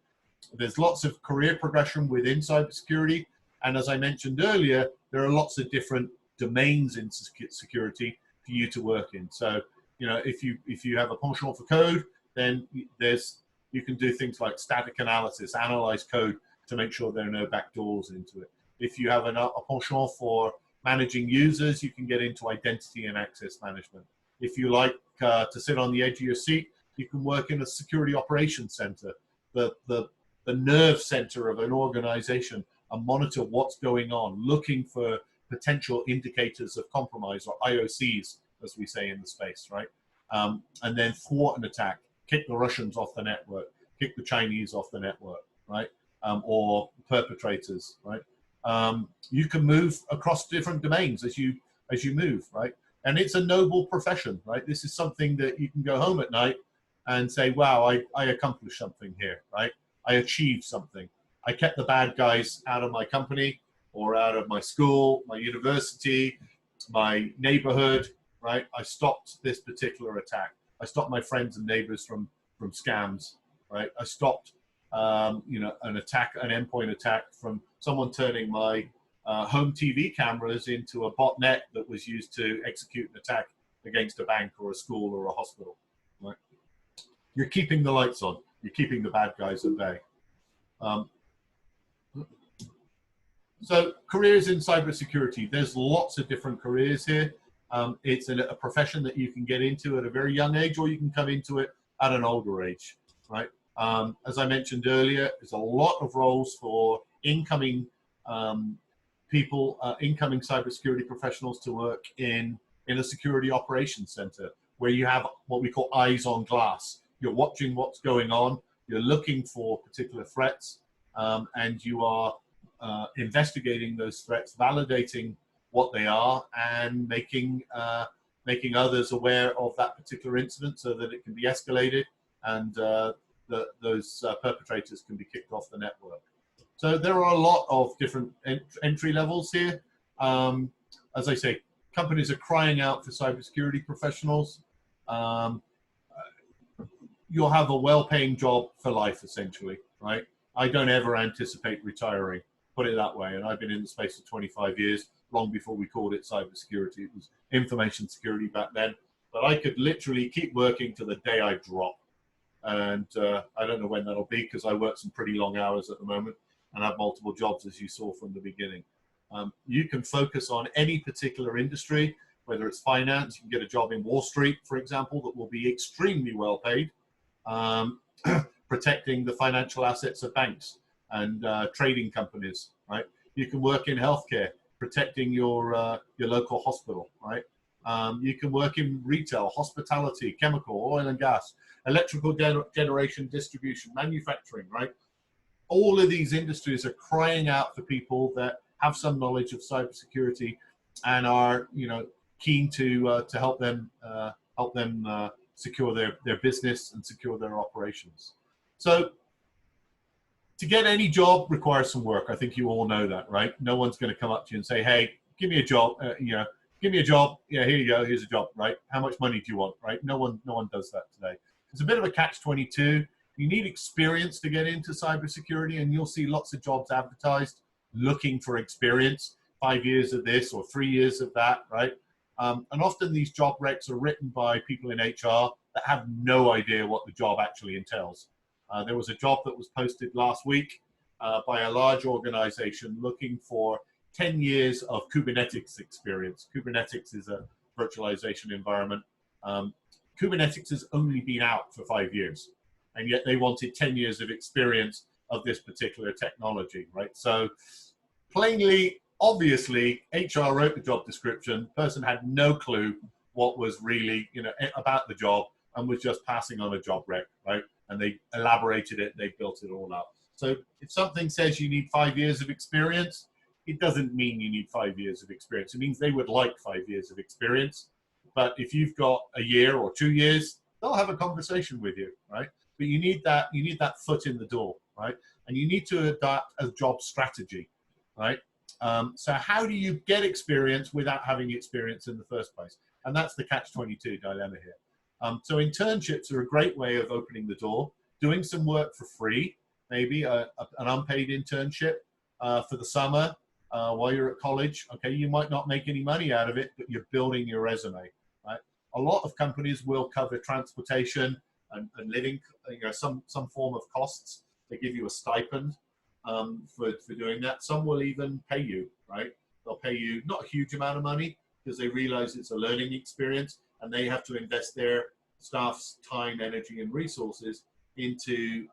There's lots of career progression within cybersecurity, and as I mentioned earlier, there are lots of different domains in security for you to work in. So, you know, if you have a penchant for code, then you can do things like static analysis, analyze code to make sure there are no backdoors into it. If you have a penchant for managing users, you can get into identity and access management. If you like to sit on the edge of your seat, you can work in a security operations center, the nerve center of an organization, and monitor what's going on, looking for potential indicators of compromise, or IOCs, as we say in the space, right? And then thwart an attack, kick the Russians off the network, kick the Chinese off the network, right? Or perpetrators, right? You can move across different domains as you move, right? And it's a noble profession, right? This is something that you can go home at night and say, wow, I accomplished something here, right? I achieved something. I kept the bad guys out of my company or out of my school, my university, my neighborhood, right? I stopped this particular attack. I stopped my friends and neighbors from scams, right? I stopped, you know, an endpoint attack from someone turning my home TV cameras into a botnet that was used to execute an attack against a bank or a school or a hospital, right? You're keeping the lights on. You're keeping the bad guys at bay. So careers in cybersecurity, there's lots of different careers here. It's a profession that you can get into at a very young age, or you can come into it at an older age, right? As I mentioned earlier, there's a lot of roles for incoming people, incoming cybersecurity professionals to work in a security operations center, where you have what we call eyes on glass. You're watching what's going on, you're looking for particular threats, and you are investigating those threats, validating what they are, and making others aware of that particular incident so that it can be escalated and those perpetrators can be kicked off the network. So there are a lot of different entry levels here. As I say, companies are crying out for cybersecurity professionals. You'll have a well-paying job for life, essentially, right? I don't ever anticipate retiring, put it that way. And I've been in the space for 25 years, long before we called it cybersecurity. It was information security back then. But I could literally keep working to the day I drop. And I don't know when that'll be, because I work some pretty long hours at the moment and have multiple jobs, as you saw from the beginning. You can focus on any particular industry, whether it's finance. You can get a job in Wall Street, for example, that will be extremely well paid, protecting the financial assets of banks and trading companies, right? You can work in healthcare, protecting your local hospital, right? You can work in retail, hospitality, chemical, oil and gas, electrical generation, distribution, manufacturing, right? All of these industries are crying out for people that have some knowledge of cybersecurity and are, you know, keen to help them secure their business and secure their operations. So to get any job requires some work. I think you all know that, right? No one's going to come up to you and say, hey, give me a job, you know, give me a job. Yeah, here you go. Here's a job, right? How much money do you want, right? No one does that today. It's a bit of a catch-22. You need experience to get into cybersecurity, and you'll see lots of jobs advertised looking for experience, 5 years of this or 3 years of that, right? And often these job recs are written by people in HR that have no idea what the job actually entails. There was a job that was posted last week by a large organization looking for 10 years of Kubernetes experience. Kubernetes is a virtualization environment. Kubernetes has only been out for 5 years, and yet they wanted 10 years of experience of this particular technology, right? So plainly, obviously, HR wrote the job description, person had no clue what was really, you know, about the job, and was just passing on a job rec, right? And they elaborated it, they built it all up. So if something says you need 5 years of experience, it doesn't mean you need 5 years of experience. It means they would like 5 years of experience. But if you've got a year or 2 years, they'll have a conversation with you, right? But you need that foot in the door, right? And you need to adapt a job strategy, right? So how do you get experience without having experience in the first place? And that's the catch-22 dilemma here. So internships are a great way of opening the door, doing some work for free, maybe an unpaid internship for the summer while you're at college. Okay, you might not make any money out of it, but you're building your resume, right? A lot of companies will cover transportation and living, you know, some form of costs. They give you a stipend for doing that. Some will even pay you, right? They'll pay you not a huge amount of money because they realize it's a learning experience, and they have to invest their staff's time, energy, and resources into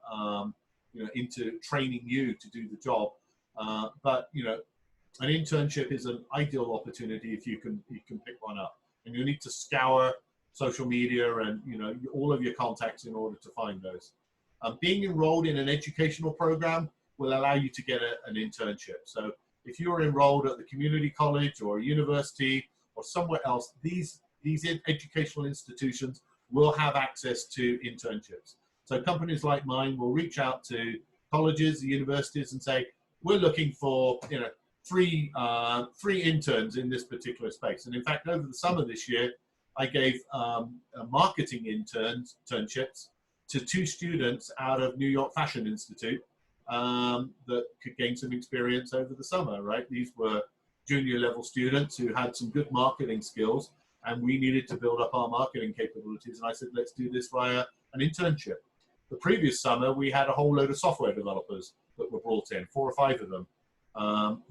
into training you to do the job. But you know, an internship is an ideal opportunity if you can pick one up, and you need to scour social media and all of your contacts in order to find those. Being enrolled in an educational program will allow you to get an internship. So if you're enrolled at the community college or university or somewhere else, these educational institutions will have access to internships. So companies like mine will reach out to colleges, universities, and say, we're looking for three interns in this particular space. And in fact, over the summer this year, I gave marketing internships to 2 students out of New York Fashion Institute that could gain some experience over the summer, right? These were junior level students who had some good marketing skills, and we needed to build up our marketing capabilities. And I said, let's do this via an internship. The previous summer, we had a whole load of software developers that were brought in, 4 or 5 of them,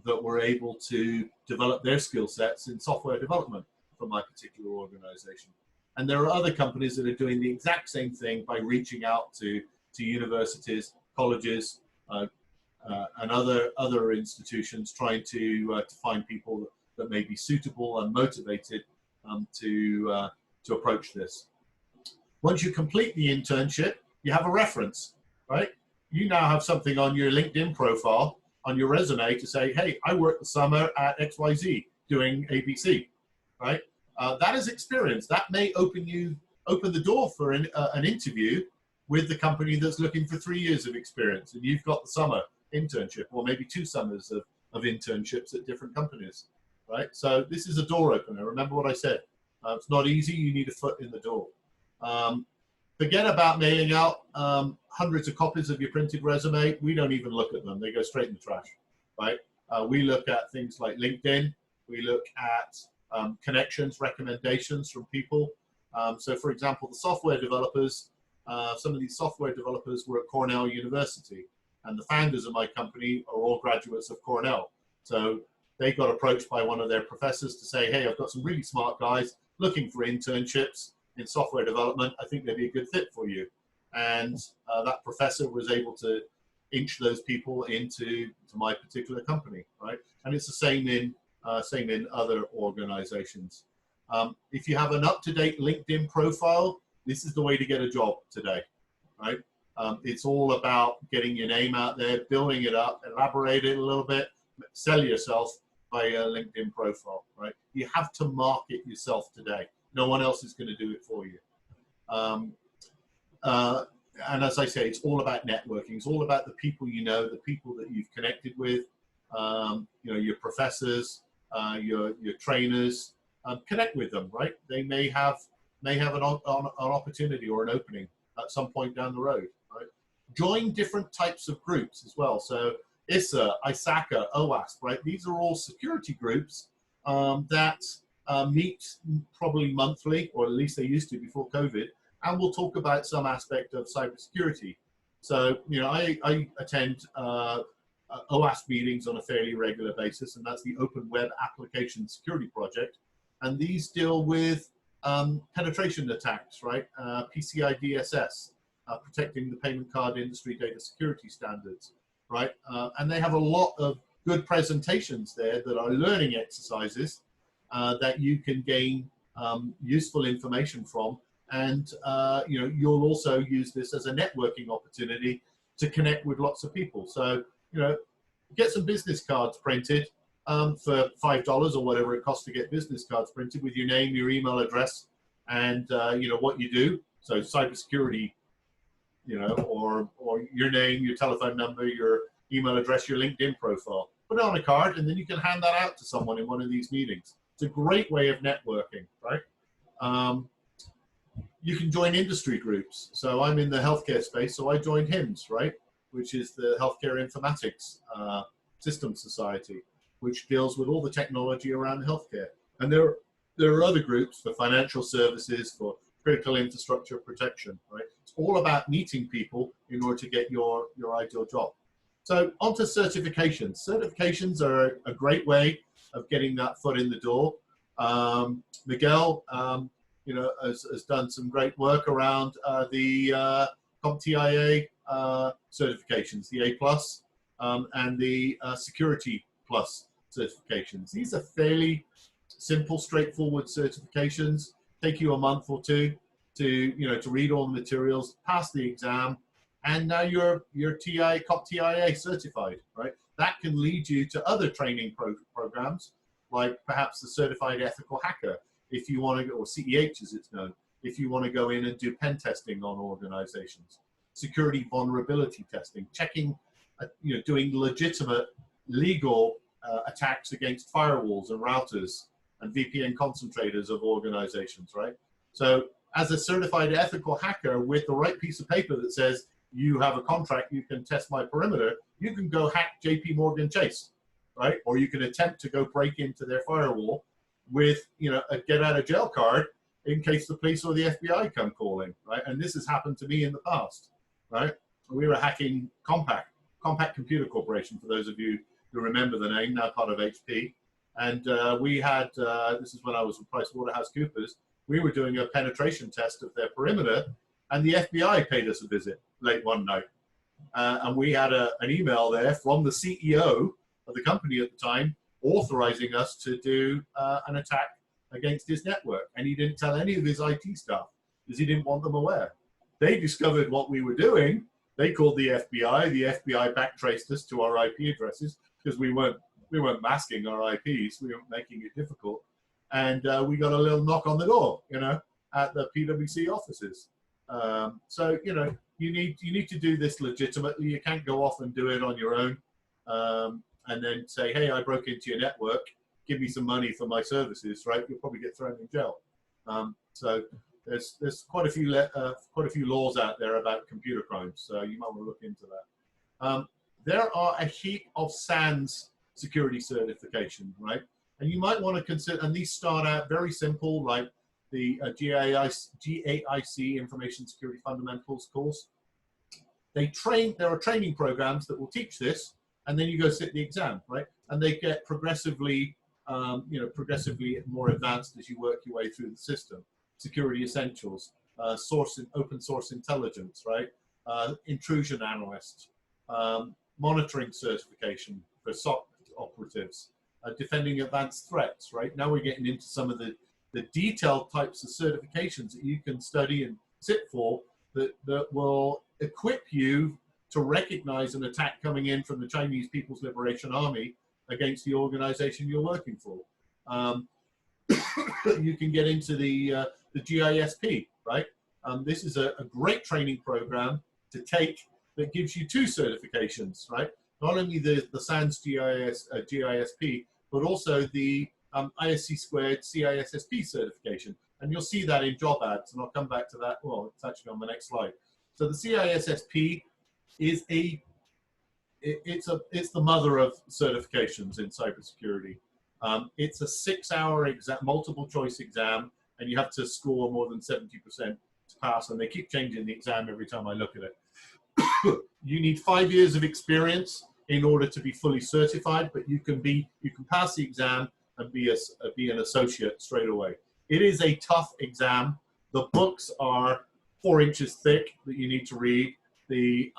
that were able to develop their skill sets in software development for my particular organization. And there are other companies that are doing the exact same thing by reaching out to universities, colleges, and other institutions, trying to find people that may be suitable and motivated to approach this. Once you complete the internship, you have a reference, right? You now have something on your LinkedIn profile, on your resume, to say, hey, I worked the summer at XYZ doing ABC, right? That is experience. That may open the door for an interview with the company that's looking for 3 years of experience, and you've got the summer internship, or maybe 2 summers of internships at different companies, right? So this is a door opener. Remember what I said. It's not easy. You need a foot in the door. Forget about mailing out hundreds of copies of your printed resume. We don't even look at them. They go straight in the trash, right? We look at things like LinkedIn. We look at connections, recommendations from people. So for example, the software developers, some of these software developers were at Cornell University, and the founders of my company are all graduates of Cornell. So they got approached by one of their professors to say, hey, I've got some really smart guys looking for internships in software development. I think they'd be a good fit for you. And that professor was able to inch those people into my particular company, right? And it's the same in other organizations. If you have an up-to-date LinkedIn profile, this is the way to get a job today, right? It's all about getting your name out there, building it up, elaborate it a little bit, sell yourself by a LinkedIn profile, right? You have to market yourself today. No one else is going to do it for you. And as I say, it's all about networking. It's all about the people you know, the people that you've connected with, your professors, your trainers. Connect with them, right? They may have an opportunity or an opening at some point down the road, right? Join different types of groups as well. So ISA, ISACA, OWASP, right? These are all security groups that meet probably monthly, or at least they used to before COVID, and we'll talk about some aspect of cybersecurity. So, I attend OWASP meetings on a fairly regular basis, and that's the Open Web Application Security Project. And these deal with penetration attacks, right? PCI DSS, protecting the payment card industry data security standards, right? And they have a lot of good presentations there that are learning exercises that you can gain useful information from. And you'll also use this as a networking opportunity to connect with lots of people. So, get some business cards printed for $5 or whatever it costs to get business cards printed with your name, your email address, and what you do. So cybersecurity, or your name, your telephone number, your email address, your LinkedIn profile. Put it on a card, and then you can hand that out to someone in one of these meetings. It's a great way of networking, right? You can join industry groups. So I'm in the healthcare space, so I joined HIMSS, right? Which is the Healthcare Informatics Systems Society, which deals with all the technology around healthcare. And there are other groups for financial services, for critical infrastructure protection, right? It's all about meeting people in order to get your ideal job. So onto certifications. Certifications are a great way of getting that foot in the door. Miguel, has done some great work around the CompTIA certifications, the A+, and the Security Plus certifications. These are fairly simple, straightforward certifications. Take you a month or two to read all the materials, pass the exam, and now you're COP TIA certified, right? That can lead you to other training programs, like perhaps the Certified Ethical Hacker, if you want to go, or CEH as it's known, if you want to go in and do pen testing on organizations, security vulnerability testing, checking, doing legitimate legal attacks against firewalls and routers and VPN concentrators of organizations, right? So as a certified ethical hacker with the right piece of paper that says you have a contract, you can test my perimeter, you can go hack JP Morgan Chase, right? Or you can attempt to go break into their firewall with, a get out of jail card in case the police or the FBI come calling, right? And this has happened to me in the past, right? We were hacking Compact Computer Corporation, for those of you who remember the name, now part of HP. And we had, this is when I was with PricewaterhouseCoopers, we were doing a penetration test of their perimeter, and the FBI paid us a visit late one night. And we had an email there from the CEO of the company at the time authorizing us to do an attack against his network. And he didn't tell any of his IT staff because he didn't want them aware. They discovered what we were doing. They called the FBI. The FBI backtraced us to our IP addresses because we weren't masking our IPs. We weren't making it difficult. And we got a little knock on the door, at the PwC offices. So, you need to do this legitimately. You can't go off and do it on your own and then say, hey, I broke into your network. Give me some money for my services, right? You'll probably get thrown in jail. So there's quite a few laws out there about computer crimes. So you might want to look into that. There are a heap of SANS security certification, right? And you might want to consider, and these start out very simple, like the GAIC Information Security Fundamentals course. There are training programs that will teach this, and then you go sit the exam, right? And they get progressively more advanced as you work your way through the system. Security essentials, open source intelligence, right? Intrusion analyst, monitoring certification for SOC operatives, defending advanced threats, right? Now we're getting into some of the detailed types of certifications that you can study and sit for that will equip you to recognize an attack coming in from the Chinese People's Liberation Army against the organization you're working for. You can get into the GISP, right? This is a great training program to take that gives you 2 certifications, right? Not only the SANS GISP, but also the ISC squared CISSP certification. And you'll see that in job ads, and I'll come back to that. Well, it's actually on the next slide. So the CISSP is it's the mother of certifications in cybersecurity. It's a 6-hour exam, multiple choice exam, and you have to score more than 70% to pass. And they keep changing the exam every time I look at it. You need 5 years of experience in order to be fully certified, but you can pass the exam and be an associate straight away. It is a tough exam. The books are 4 inches thick that you need to read. The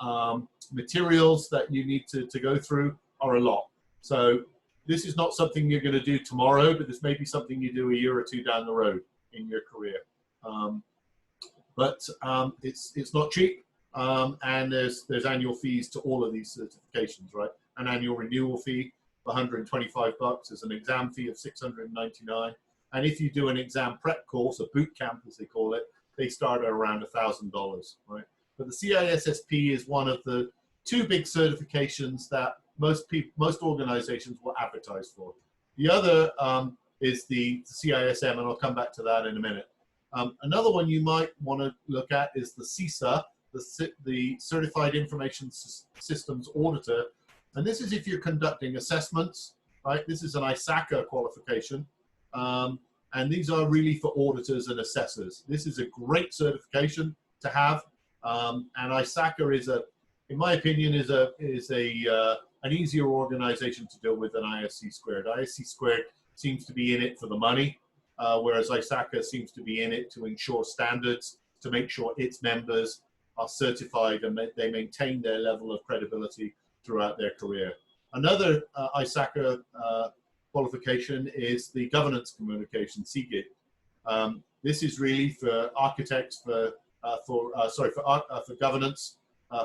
materials that you need to go through are a lot. So this is not something you're going to do tomorrow, but this may be something you do a year or 2 down the road in your career. But it's not cheap, and there's annual fees to all of these certifications, right? An annual renewal fee of $125. There's an exam fee of $699. And if you do an exam prep course, a boot camp as they call it, they start at around $1,000, right? But the CISSP is one of the 2 big certifications that most organizations will advertise for. The other is the CISM, and I'll come back to that in a minute. Another one you might want to look at is the CISA, the Certified Information Systems Auditor. And this is if you're conducting assessments, right? This is an ISACA qualification. And these are really for auditors and assessors. This is a great certification to have. And ISACA is in my opinion, is an easier organization to deal with than ISC squared. ISC squared seems to be in it for the money, whereas ISACA seems to be in it to ensure standards, to make sure its members are certified and they maintain their level of credibility throughout their career. Another ISACA qualification is the governance communication, CGIT. This is really for architects, for governance,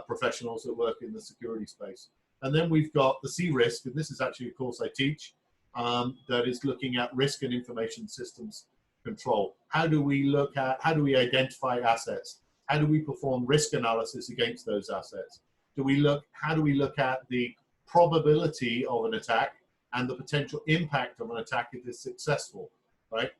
professionals that work in the security space. And then we've got the C risk, and this is actually a course I teach, that is looking at risk and information systems control. How do we identify assets? How do we perform risk analysis against those assets? How do we look at the probability of an attack and the potential impact of an attack if it's successful, right?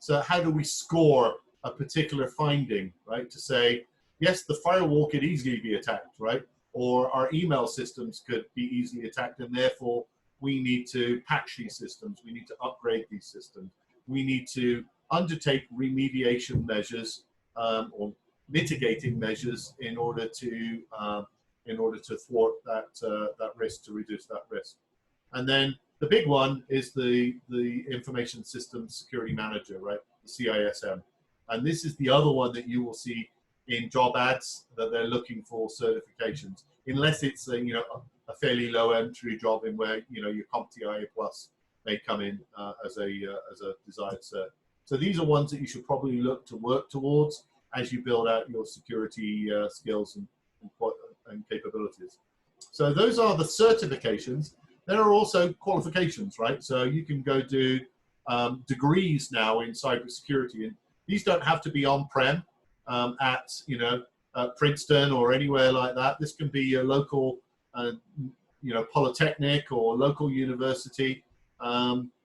So how do we score a particular finding, right? To say, yes, the firewall could easily be attacked, right? Or our email systems could be easily attacked, and therefore we need to patch these systems. We need to upgrade these systems. We need to undertake remediation measures or mitigating measures in order to thwart that risk, to reduce that risk. And then the big one is the Information Systems Security Manager, right? The CISM. And this is the other one that you will see in job ads, that they're looking for certifications, unless it's a fairly low entry job in where your CompTIA Plus may come in as a desired cert. So these are ones that you should probably look to work towards as you build out your security skills and capabilities. So those are the certifications. There are also qualifications, right? So you can go do degrees now in cybersecurity, and these don't have to be on-prem at Princeton or anywhere like that. This can be your local polytechnic or local university.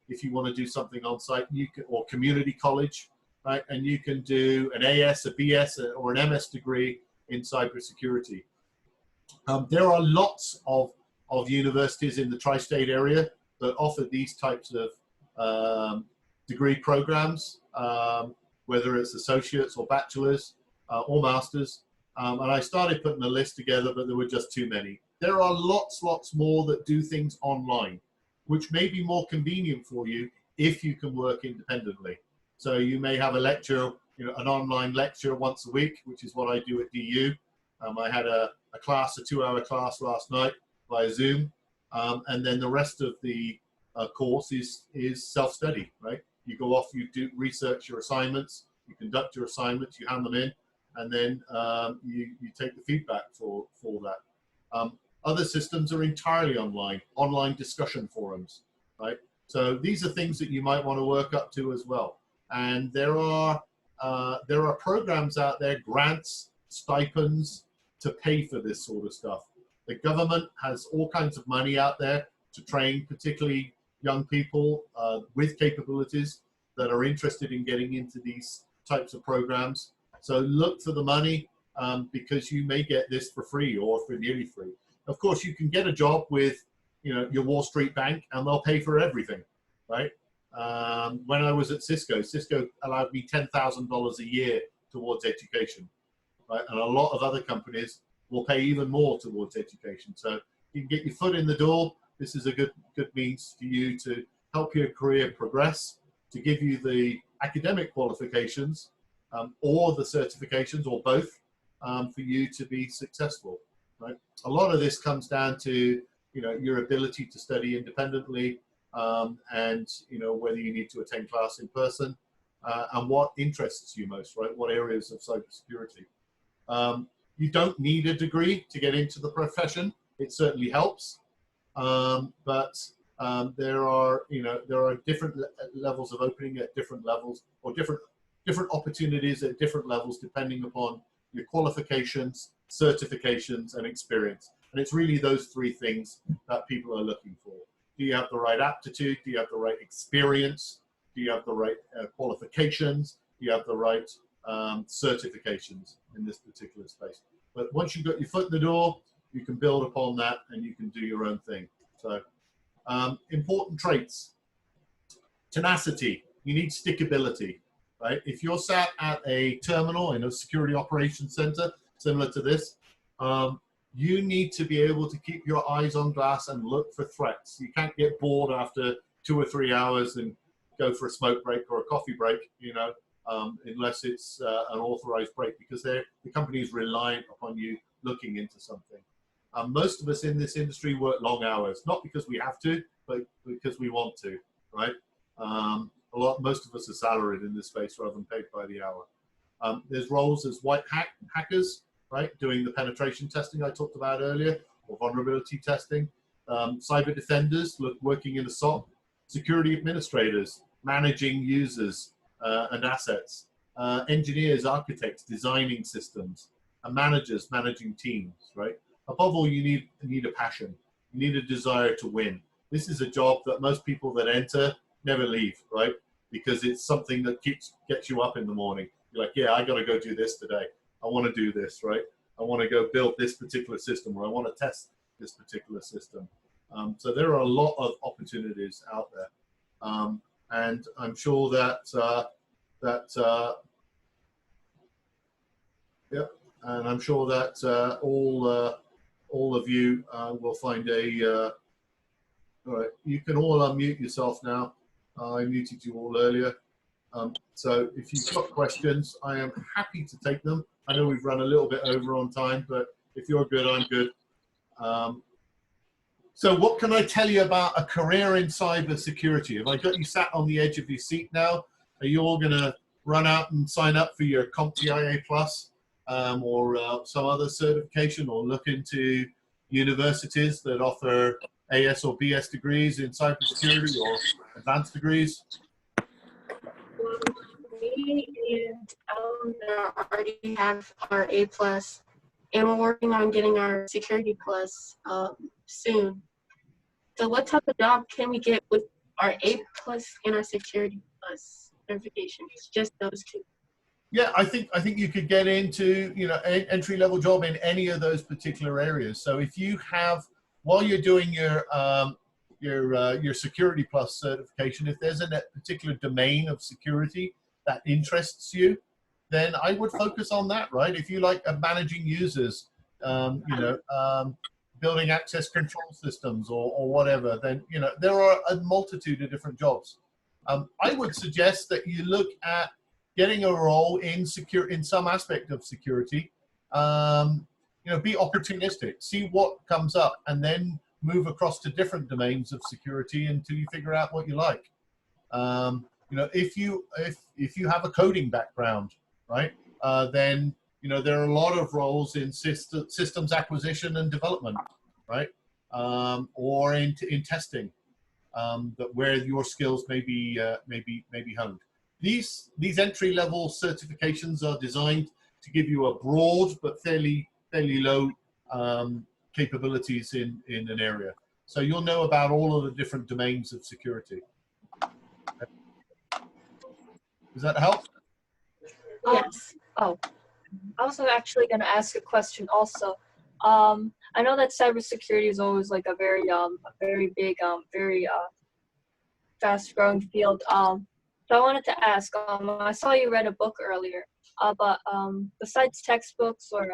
If you want to do something on site, or community college, right? And you can do an AS, a BS, or an MS degree in cybersecurity. There are lots of universities in the tri-state area that offer these types of degree programs, whether it's associates or bachelors or masters. And I started putting a list together, but there were just too many. There are lots more that do things online, which may be more convenient for you if you can work independently. So you may have a lecture, an online lecture once a week, which is what I do at DU. I had a class, a 2-hour class last night via Zoom. And then the rest of the course is self-study, right? You go off, you do research your assignments, you conduct your assignments, you hand them in, and then you take the feedback for that. Other systems are entirely online discussion forums, right? So these are things that you might want to work up to as well. And there are programs out there, grants, stipends, to pay for this sort of stuff. The government has all kinds of money out there to train particularly young people with capabilities that are interested in getting into these types of programs. So look for the money because you may get this for free or for nearly free. Of course, you can get a job with your Wall Street bank and they'll pay for everything, right? When I was at Cisco allowed me $10,000 a year towards education, right? And a lot of other companies will pay even more towards education. So you can get your foot in the door. This is a good means for you to help your career progress, to give you the academic qualifications or the certifications or both for you to be successful, right? A lot of this comes down to your ability to study independently and whether you need to attend class in person and what interests you most, right? What areas of cybersecurity. You don't need a degree to get into the profession. It certainly helps, but there are different levels of opening at different levels, or different opportunities at different levels, depending upon your qualifications, certifications, and experience. And it's really those three things that people are looking for. Do you have the right aptitude? Do you have the right experience? Do you have the right qualifications? Do you have the right certifications in this particular space? But once you've got your foot in the door, you can build upon that and you can do your own thing. So important traits: tenacity. You need stickability, right? If you're sat at a terminal in a security operations center similar to this, you need to be able to keep your eyes on glass and look for threats. You can't get bored after 2 or 3 hours and go for a smoke break or a coffee break, unless it's an authorized break, because the company is reliant upon you looking into something. Most of us in this industry work long hours, not because we have to, but because we want to, right? Most of us are salaried in this space rather than paid by the hour. There's roles as white hackers, right? Doing the penetration testing I talked about earlier, or vulnerability testing. Cyber defenders, working in the SOC. Security administrators, managing users and assets. Engineers, architects, designing systems. And managers, managing teams, right? Above all, you need a passion. You need a desire to win. This is a job that most people that enter never leave, right? Because it's something that gets you up in the morning. You're like, yeah, I got to go do this today. I want to do this, right? I want to go build this particular system, or I want to test this particular system. So there are a lot of opportunities out there, and I'm sure that and I'm sure that all of you will find a. All right, you can all unmute yourself now. I muted you all earlier. So if you've got questions, I am happy to take them. I know we've run a little bit over on time, but if you're good, I'm good. So what can I tell you about a career in cybersecurity? Have I got you sat on the edge of your seat now? Are you all going to run out and sign up for your CompTIA Plus or some other certification, or look into universities that offer AS or BS degrees in cybersecurity or advanced degrees? Me and already have our A+, and we're working on getting our Security Plus soon. So what type of job can we get with our A+ and our Security Plus certifications? Just those two. Yeah, I think you could get into, you know, an entry-level job in any of those particular areas. So if you have, while you're doing your Security Plus certification, if there's a particular domain of security that interests you, then I would focus on that, right? If you like managing users, you know, building access control systems or whatever, then, you know, there are a multitude of different jobs. I would suggest that you look at getting a role in some aspect of security. You know, be opportunistic, see what comes up, and then move across to different domains of security until you figure out what you like. You know, if you have a coding background, right, then, you know, there are a lot of roles in systems acquisition and development, right, or in testing, where your skills may be honed. These entry-level certifications are designed to give you a broad but fairly low capabilities in an area. So you'll know about all of the different domains of security. Does that help? Yes. Oh, I was actually going to ask a question also. I know that cybersecurity is always like a very big, very fast-growing field. So I wanted to ask. I saw you read a book earlier, but besides textbooks, or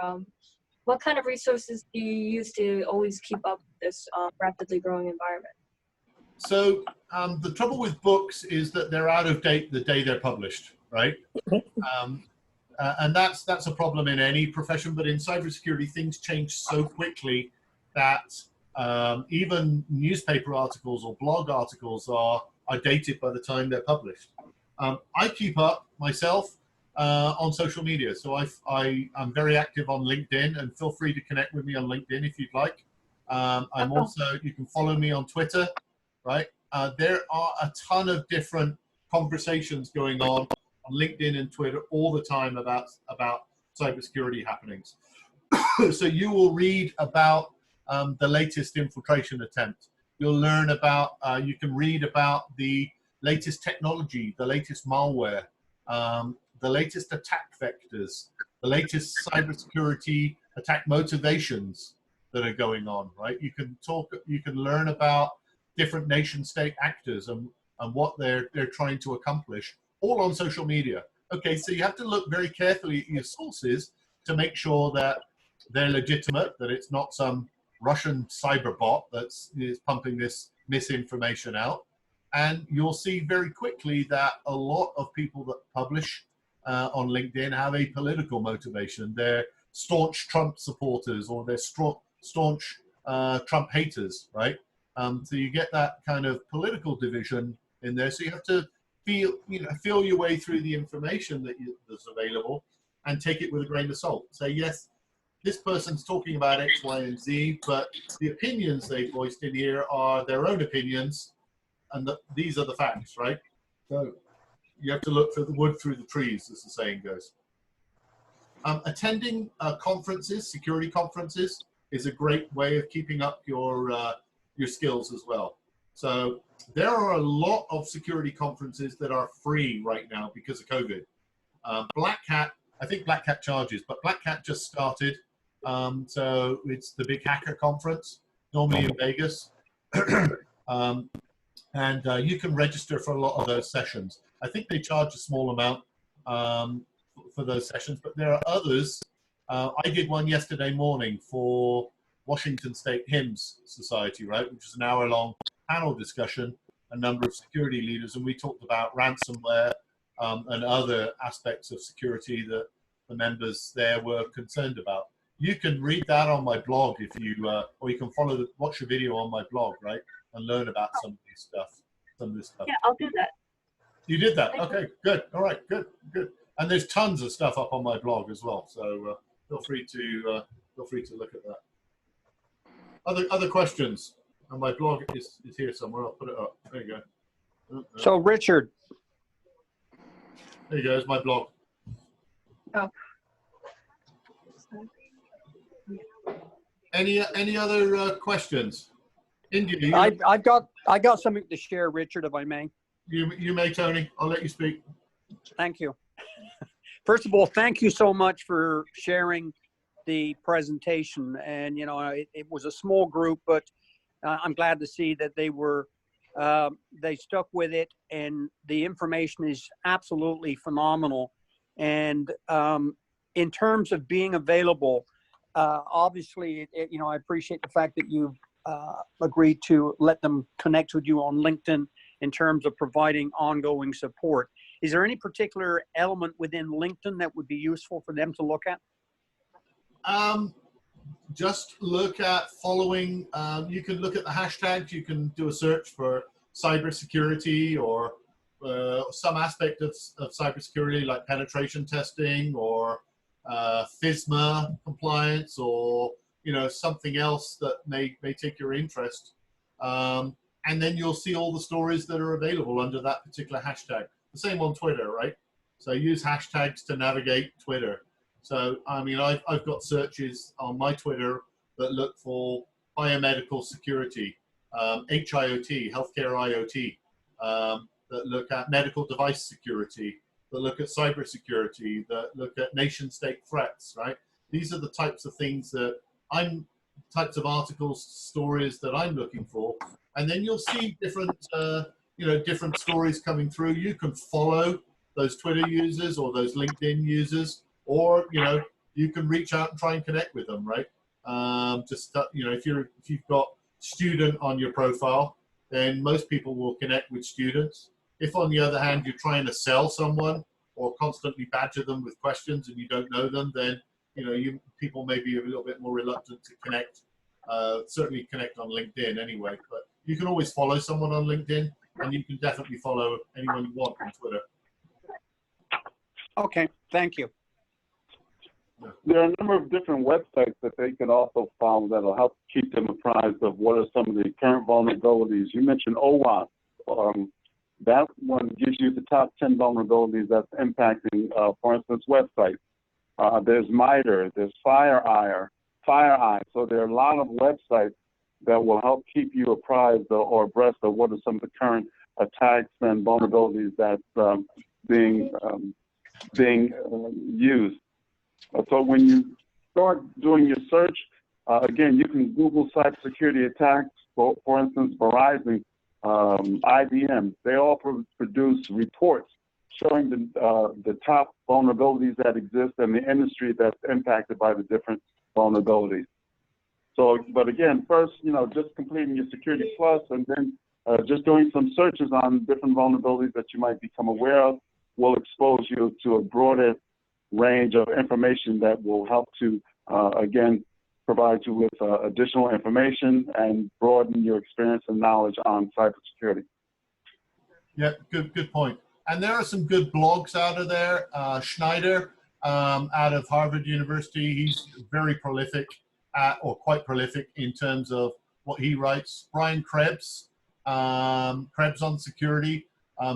what kind of resources do you use to always keep up with this rapidly growing environment? So the trouble with books is that they're out of date the day they're published, right? And that's a problem in any profession, but in cybersecurity, things change so quickly that even newspaper articles or blog articles are dated by the time they're published. I keep up myself on social media, so I'm very active on LinkedIn, and feel free to connect with me on LinkedIn if you'd like. I'm also, you can follow me on Twitter, right? There are a ton of different conversations going on LinkedIn and Twitter all the time about cybersecurity happenings. So you will read about the latest infiltration attempt. You'll learn about, you can read about the latest technology, the latest malware, the latest attack vectors, the latest cybersecurity attack motivations that are going on, right? You can learn about different nation state actors and what they're trying to accomplish, all on social media. Okay, so you have to look very carefully at your sources to make sure that they're legitimate, that it's not some Russian cyber bot that's pumping this misinformation out. And you'll see very quickly that a lot of people that publish on LinkedIn have a political motivation. They're staunch Trump supporters, or they're staunch Trump haters, right? So you get that kind of political division in there. So you have to feel your way through the information that's available and take it with a grain of salt. Say, yes, this person's talking about X, Y, and Z, but the opinions they voiced in here are their own opinions, and these are the facts, right? So you have to look for the wood through the trees, as the saying goes. Attending conferences, security conferences, is a great way of keeping up your skills as well. So there are a lot of security conferences that are free right now because of COVID. Black Hat, I think Black Hat charges, but Black Hat just started. So it's the big hacker conference, normally in Vegas. And you can register for a lot of those sessions. I think they charge a small amount for those sessions, but there are others. I did one yesterday morning for Washington State HIMSS Society, right, which is an hour-long panel discussion, a number of security leaders, and we talked about ransomware and other aspects of security that the members there were concerned about. You can read that on my blog if you, or you can watch a video on my blog, right, and learn about some of this stuff. Yeah, I'll do that. You did that? Okay, good. All right, good. And there's tons of stuff up on my blog as well, so feel free to look at that. Other questions? And my blog is here somewhere. I'll put it up. There you go. So Richard. There you go. It's my blog. Oh. Any other questions? India, I got something to share, Richard, if I may. You may, Tony. I'll let you speak. Thank you. First of all, thank you so much for sharing the presentation. And you know, it was a small group, but I'm glad to see that they stuck with it, and the information is absolutely phenomenal. And in terms of being available, obviously, you know, I appreciate the fact that you've agreed to let them connect with you on LinkedIn in terms of providing ongoing support. Is there any particular element within LinkedIn that would be useful for them to look at? Just look at following. You can look at the hashtags. You can do a search for cybersecurity or some aspect of cybersecurity, like penetration testing or FISMA compliance, or you know, something else that may take your interest. And then you'll see all the stories that are available under that particular hashtag. The same on Twitter, right? So use hashtags to navigate Twitter. So, I mean, I've got searches on my Twitter that look for biomedical security, HIOT, healthcare IoT, that look at medical device security, that look at cybersecurity, that look at nation state threats, right? These are the types of things that types of articles, stories that I'm looking for. And then you'll see different, different stories coming through. You can follow those Twitter users or those LinkedIn users, or, you know, you can reach out and try and connect with them, right? If you've got student on your profile, then most people will connect with students. If on the other hand, you're trying to sell someone or constantly badger them with questions and you don't know them, then, you know, people may be a little bit more reluctant to connect, certainly connect on LinkedIn anyway, but you can always follow someone on LinkedIn, and you can definitely follow anyone you want on Twitter. Okay, thank you. There are a number of different websites that they can also follow that will help keep them apprised of what are some of the current vulnerabilities. You mentioned OWASP. That one gives you the top 10 vulnerabilities that's impacting, for instance, websites. There's MITRE, there's FireEye. So there are a lot of websites that will help keep you apprised or abreast of what are some of the current attacks and vulnerabilities that's being used. So when you start doing your search, again, you can Google cybersecurity attacks. For instance, Verizon, IBM, they all produce reports showing the top vulnerabilities that exist and the industry that's impacted by the different vulnerabilities. So, but again, first, you know, just completing your Security Plus and then just doing some searches on different vulnerabilities that you might become aware of will expose you to a broader range of information that will help to, again, provide you with additional information and broaden your experience and knowledge on cybersecurity. Yeah, good point. And there are some good blogs out of there. Schneider out of Harvard University. He's very prolific, or quite prolific in terms of what he writes. Brian Krebs, Krebs on Security,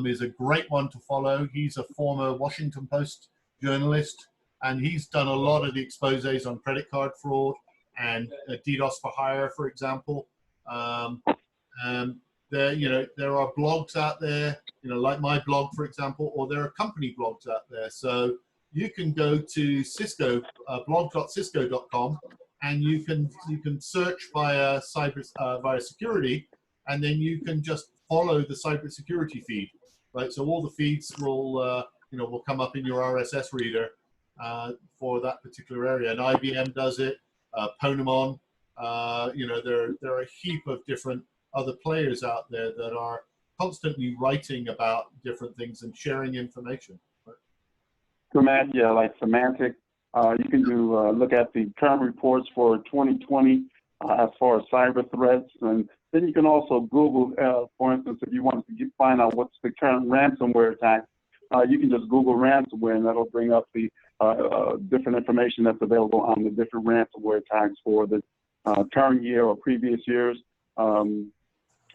is a great one to follow. He's a former Washington Post journalist, and he's done a lot of the exposés on credit card fraud and DDoS for hire, for example. There are blogs out there, like my blog, for example, or there are company blogs out there. So you can go to Cisco, blog.cisco.com, and you can search via security, and then you can just follow the cybersecurity feed, right? So all the feeds will will come up in your RSS reader for that particular area. And IBM does it, Ponemon. There are a heap of different other players out there that are constantly writing about different things and sharing information. Like Semantic. You can look at the current reports for 2020 as far as cyber threats, and then you can also Google, for instance, if you want to find out what's the current ransomware attack, you can just Google ransomware, and that'll bring up the different information that's available on the different ransomware attacks for the current year or previous years.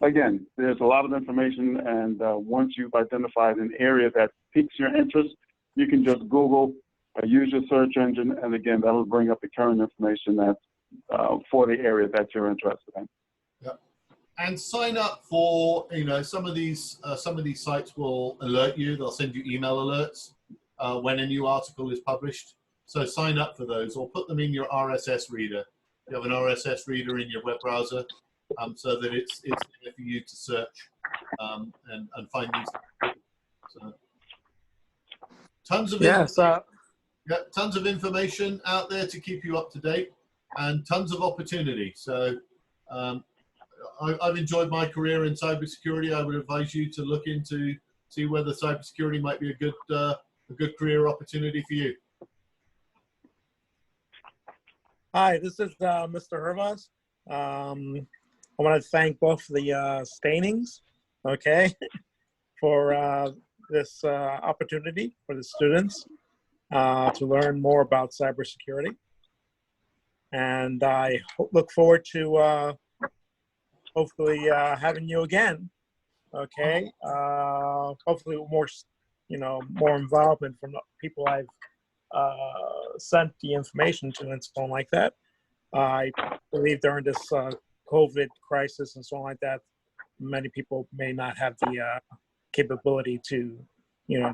Again, there's a lot of information, and once you've identified an area that piques your interest, you can just Google, use your search engine, and again, that'll bring up the current information that's for the area that you're interested in. Yeah, and sign up for some of these sites will alert you. They'll send you email alerts when a new article is published. So sign up for those, or put them in your RSS reader. You have an RSS reader in your web browser, so that it's there for you to search and find these. So tons of tons of information out there to keep you up to date, and tons of opportunity. So I've enjoyed my career in cybersecurity. I would advise you to look into, see whether cybersecurity might be a good career opportunity for you. Hi, this is Mr. Hervas. I want to thank both the Staynings, for this opportunity for the students to learn more about cybersecurity. And I look forward to hopefully having you again. Hopefully more involvement from the people I've sent the information to and so on like that. I believe during this COVID crisis and so on like that, many people may not have the capability to,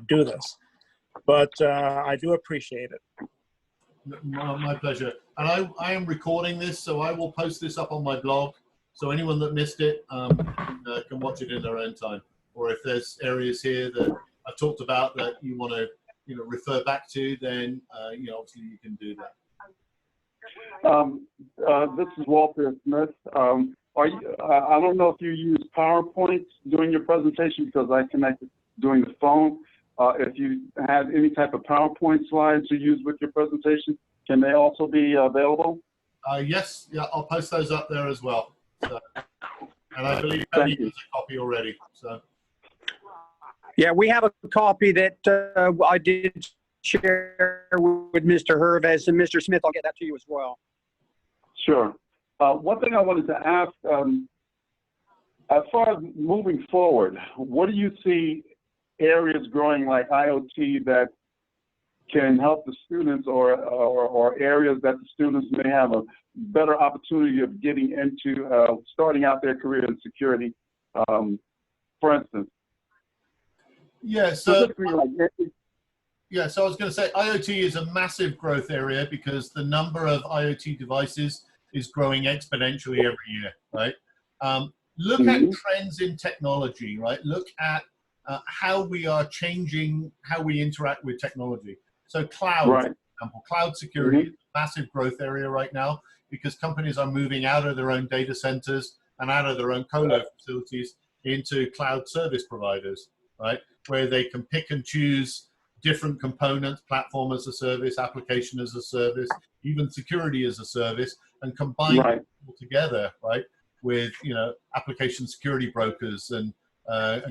do this. But I do appreciate it. My pleasure. And I am recording this, so I will post this up on my blog. So anyone that missed it can watch it in their own time. Or if there's areas here that I've talked about that you want to, refer back to, then obviously you can do that. This is Walter Smith. I don't know if you use PowerPoint during your presentation, because I connected doing the phone. If you have any type of PowerPoint slides you use with your presentation, can they also be available? Yes, yeah, I'll post those up there as well. So, and I believe Tony has a copy already. So. Yeah, we have a copy that I did share with Mr. Hervas, and Mr. Smith, I'll get that to you as well. Sure. One thing I wanted to ask, as far as moving forward, what do you see areas growing like IoT that can help the students, or areas that the students may have a better opportunity of getting into, starting out their career in security, for instance? Yeah, so I was going to say IoT is a massive growth area because the number of IoT devices is growing exponentially every year, right? Look at trends in technology, right? Look at how we are changing how we interact with technology. So cloud, for example, cloud security is a massive growth area right now because companies are moving out of their own data centers and out of their own colo facilities into cloud service providers, right? Where they can pick and choose different components, platform as a service, application as a service, even security as a service, and combine them all together, right? With application security brokers and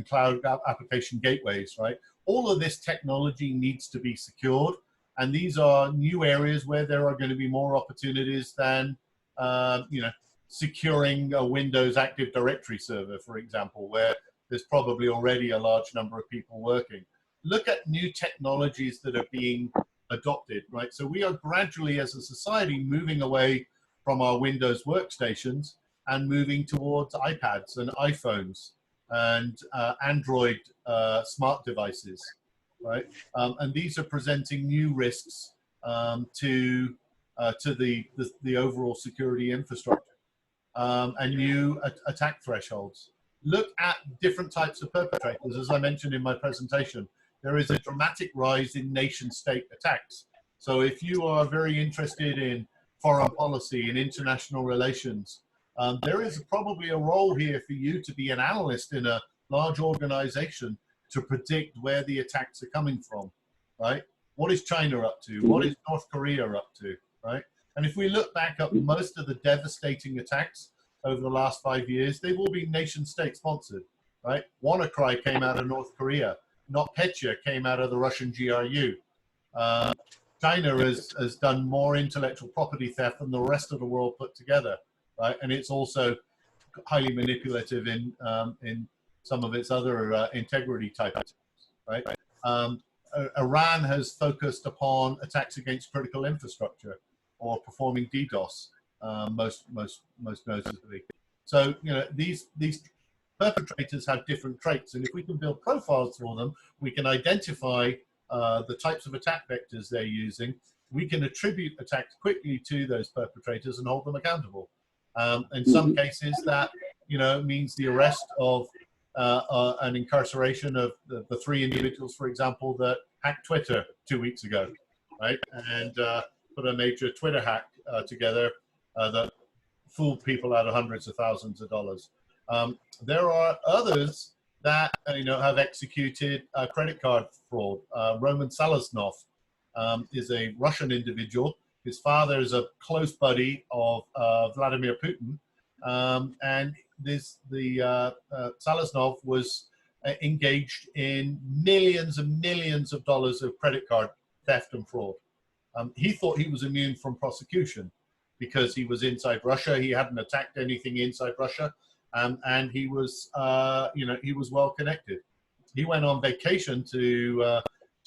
cloud application gateways, right? All of this technology needs to be secured, And these are new areas where there are going to be more opportunities than, you know, securing a Windows Active Directory server, for example, where there's probably already a large number of people working. Look at new technologies that are being adopted, right? So we are gradually, as a society, moving away from our Windows workstations and moving towards iPads and iPhones and Android smart devices, right? And these are presenting new risks to the overall security infrastructure and new attack thresholds. Look at different types of perpetrators. As I mentioned in my presentation, there is a dramatic rise in nation-state attacks. So if you are very interested in foreign policy and international relations, there is probably a role here for you to be an analyst in a large organization to predict where the attacks are coming from, right? What is China up to? What is North Korea up to, right? And if we look back at most of the devastating attacks over the last 5 years, they've all been nation-state sponsored, right? WannaCry came out of North Korea. NotPetya came out of the Russian GRU. China has done more intellectual property theft than the rest of the world put together, right? And it's also highly manipulative in some of its other integrity type attacks, right? Iran has focused upon attacks against critical infrastructure or performing DDoS, most notably. So, you know, these perpetrators have different traits, and if we can build profiles for them, we can identify the types of attack vectors they're using. We can attribute attacks quickly to those perpetrators and hold them accountable. In some cases, that, you know, means the arrest of an incarceration of the 3 individuals, for example, that hacked Twitter 2 weeks ago, right? And put a major Twitter hack together that fooled people out of hundreds of thousands of dollars. There are others that, you know, have executed credit card fraud. Roman Saleznov is a Russian individual. His father is a close buddy of Vladimir Putin, and Saleznov was engaged in millions and millions of dollars of credit card theft and fraud. He thought he was immune from prosecution because he was inside Russia. He hadn't attacked anything inside Russia, and he was, you know, he was well connected. He went on vacation to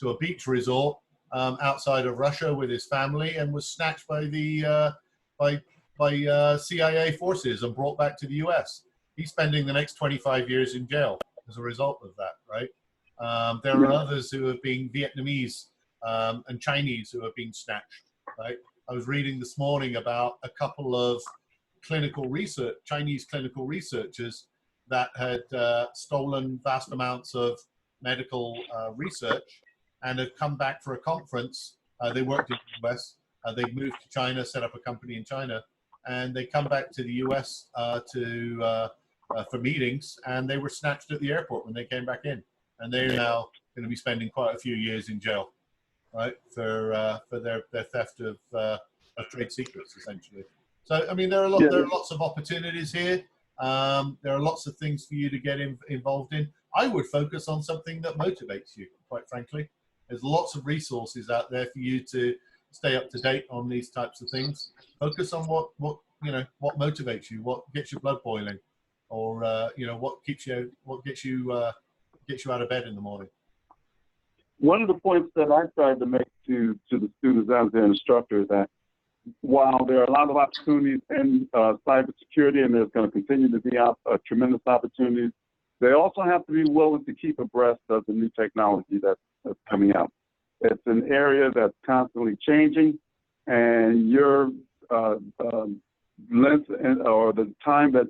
a beach resort outside of Russia with his family and was snatched by the CIA forces and brought back to the U.S. He's spending the next 25 years in jail as a result of that, right? There are others who have been Vietnamese and Chinese who have been snatched, right? I was reading this morning about a couple of Chinese clinical researchers that had stolen vast amounts of medical research and had come back for a conference. They worked in the US, they moved to China, set up a company in China, and they come back to the US for meetings, and they were snatched at the airport when they came back in. And they're now going to be spending quite a few years in jail, right, for their theft of trade secrets, essentially. So, I mean, there are lots of opportunities here. There are lots of things for you to get involved in. I would focus on something that motivates you, quite frankly. There's lots of resources out there for you to stay up to date on these types of things. Focus on what motivates you, what gets your blood boiling, or you know, what gets you out of bed in the morning. One of the points that I tried to make to the students as their instructor is that while there are a lot of opportunities in cybersecurity, and there's going to continue to be tremendous opportunities, they also have to be willing to keep abreast of the new technology that's coming out. It's an area that's constantly changing, and your length or the time that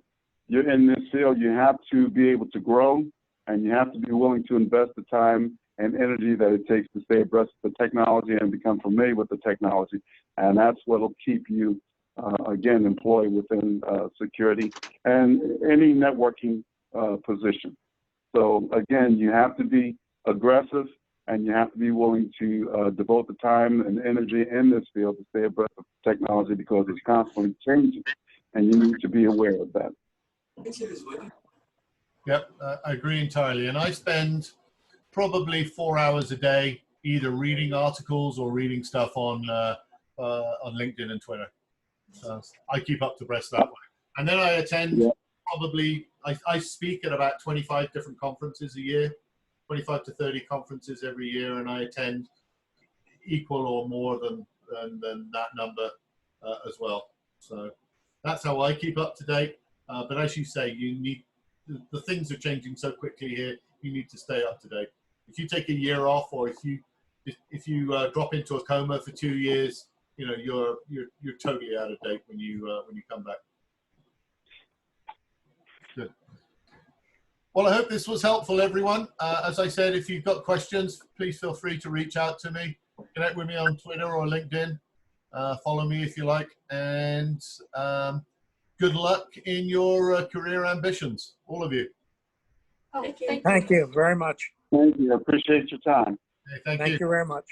you're in this field, you have to be able to grow, and you have to be willing to invest the time and energy that it takes to stay abreast of the technology and become familiar with the technology. And that's what will keep you, again, employed within security and any networking position. So again, you have to be aggressive, and you have to be willing to devote the time and energy in this field to stay abreast of technology, because it's constantly changing, and you need to be aware of that. Yep, I agree entirely. And I spend probably 4 hours a day either reading articles or reading stuff on LinkedIn and Twitter. So I keep up to breast that way. And then I attend probably, I speak at about 25 different conferences a year, 25 to 30 conferences every year, and I attend equal or more than that number as well. So that's how I keep up to date. But as you say, you need, the things are changing so quickly here, you need to stay up to date. If you take a year off, or if you drop into a coma for 2 years, you know, you're totally out of date when you come back. Good. Well, I hope this was helpful, everyone. As I said, if you've got questions, please feel free to reach out to me. Connect with me on Twitter or LinkedIn. Follow me if you like. And good luck in your career ambitions, all of you. Thank you. Thank you very much. Thank you. I appreciate your time. Okay, thank you. Thank you very much.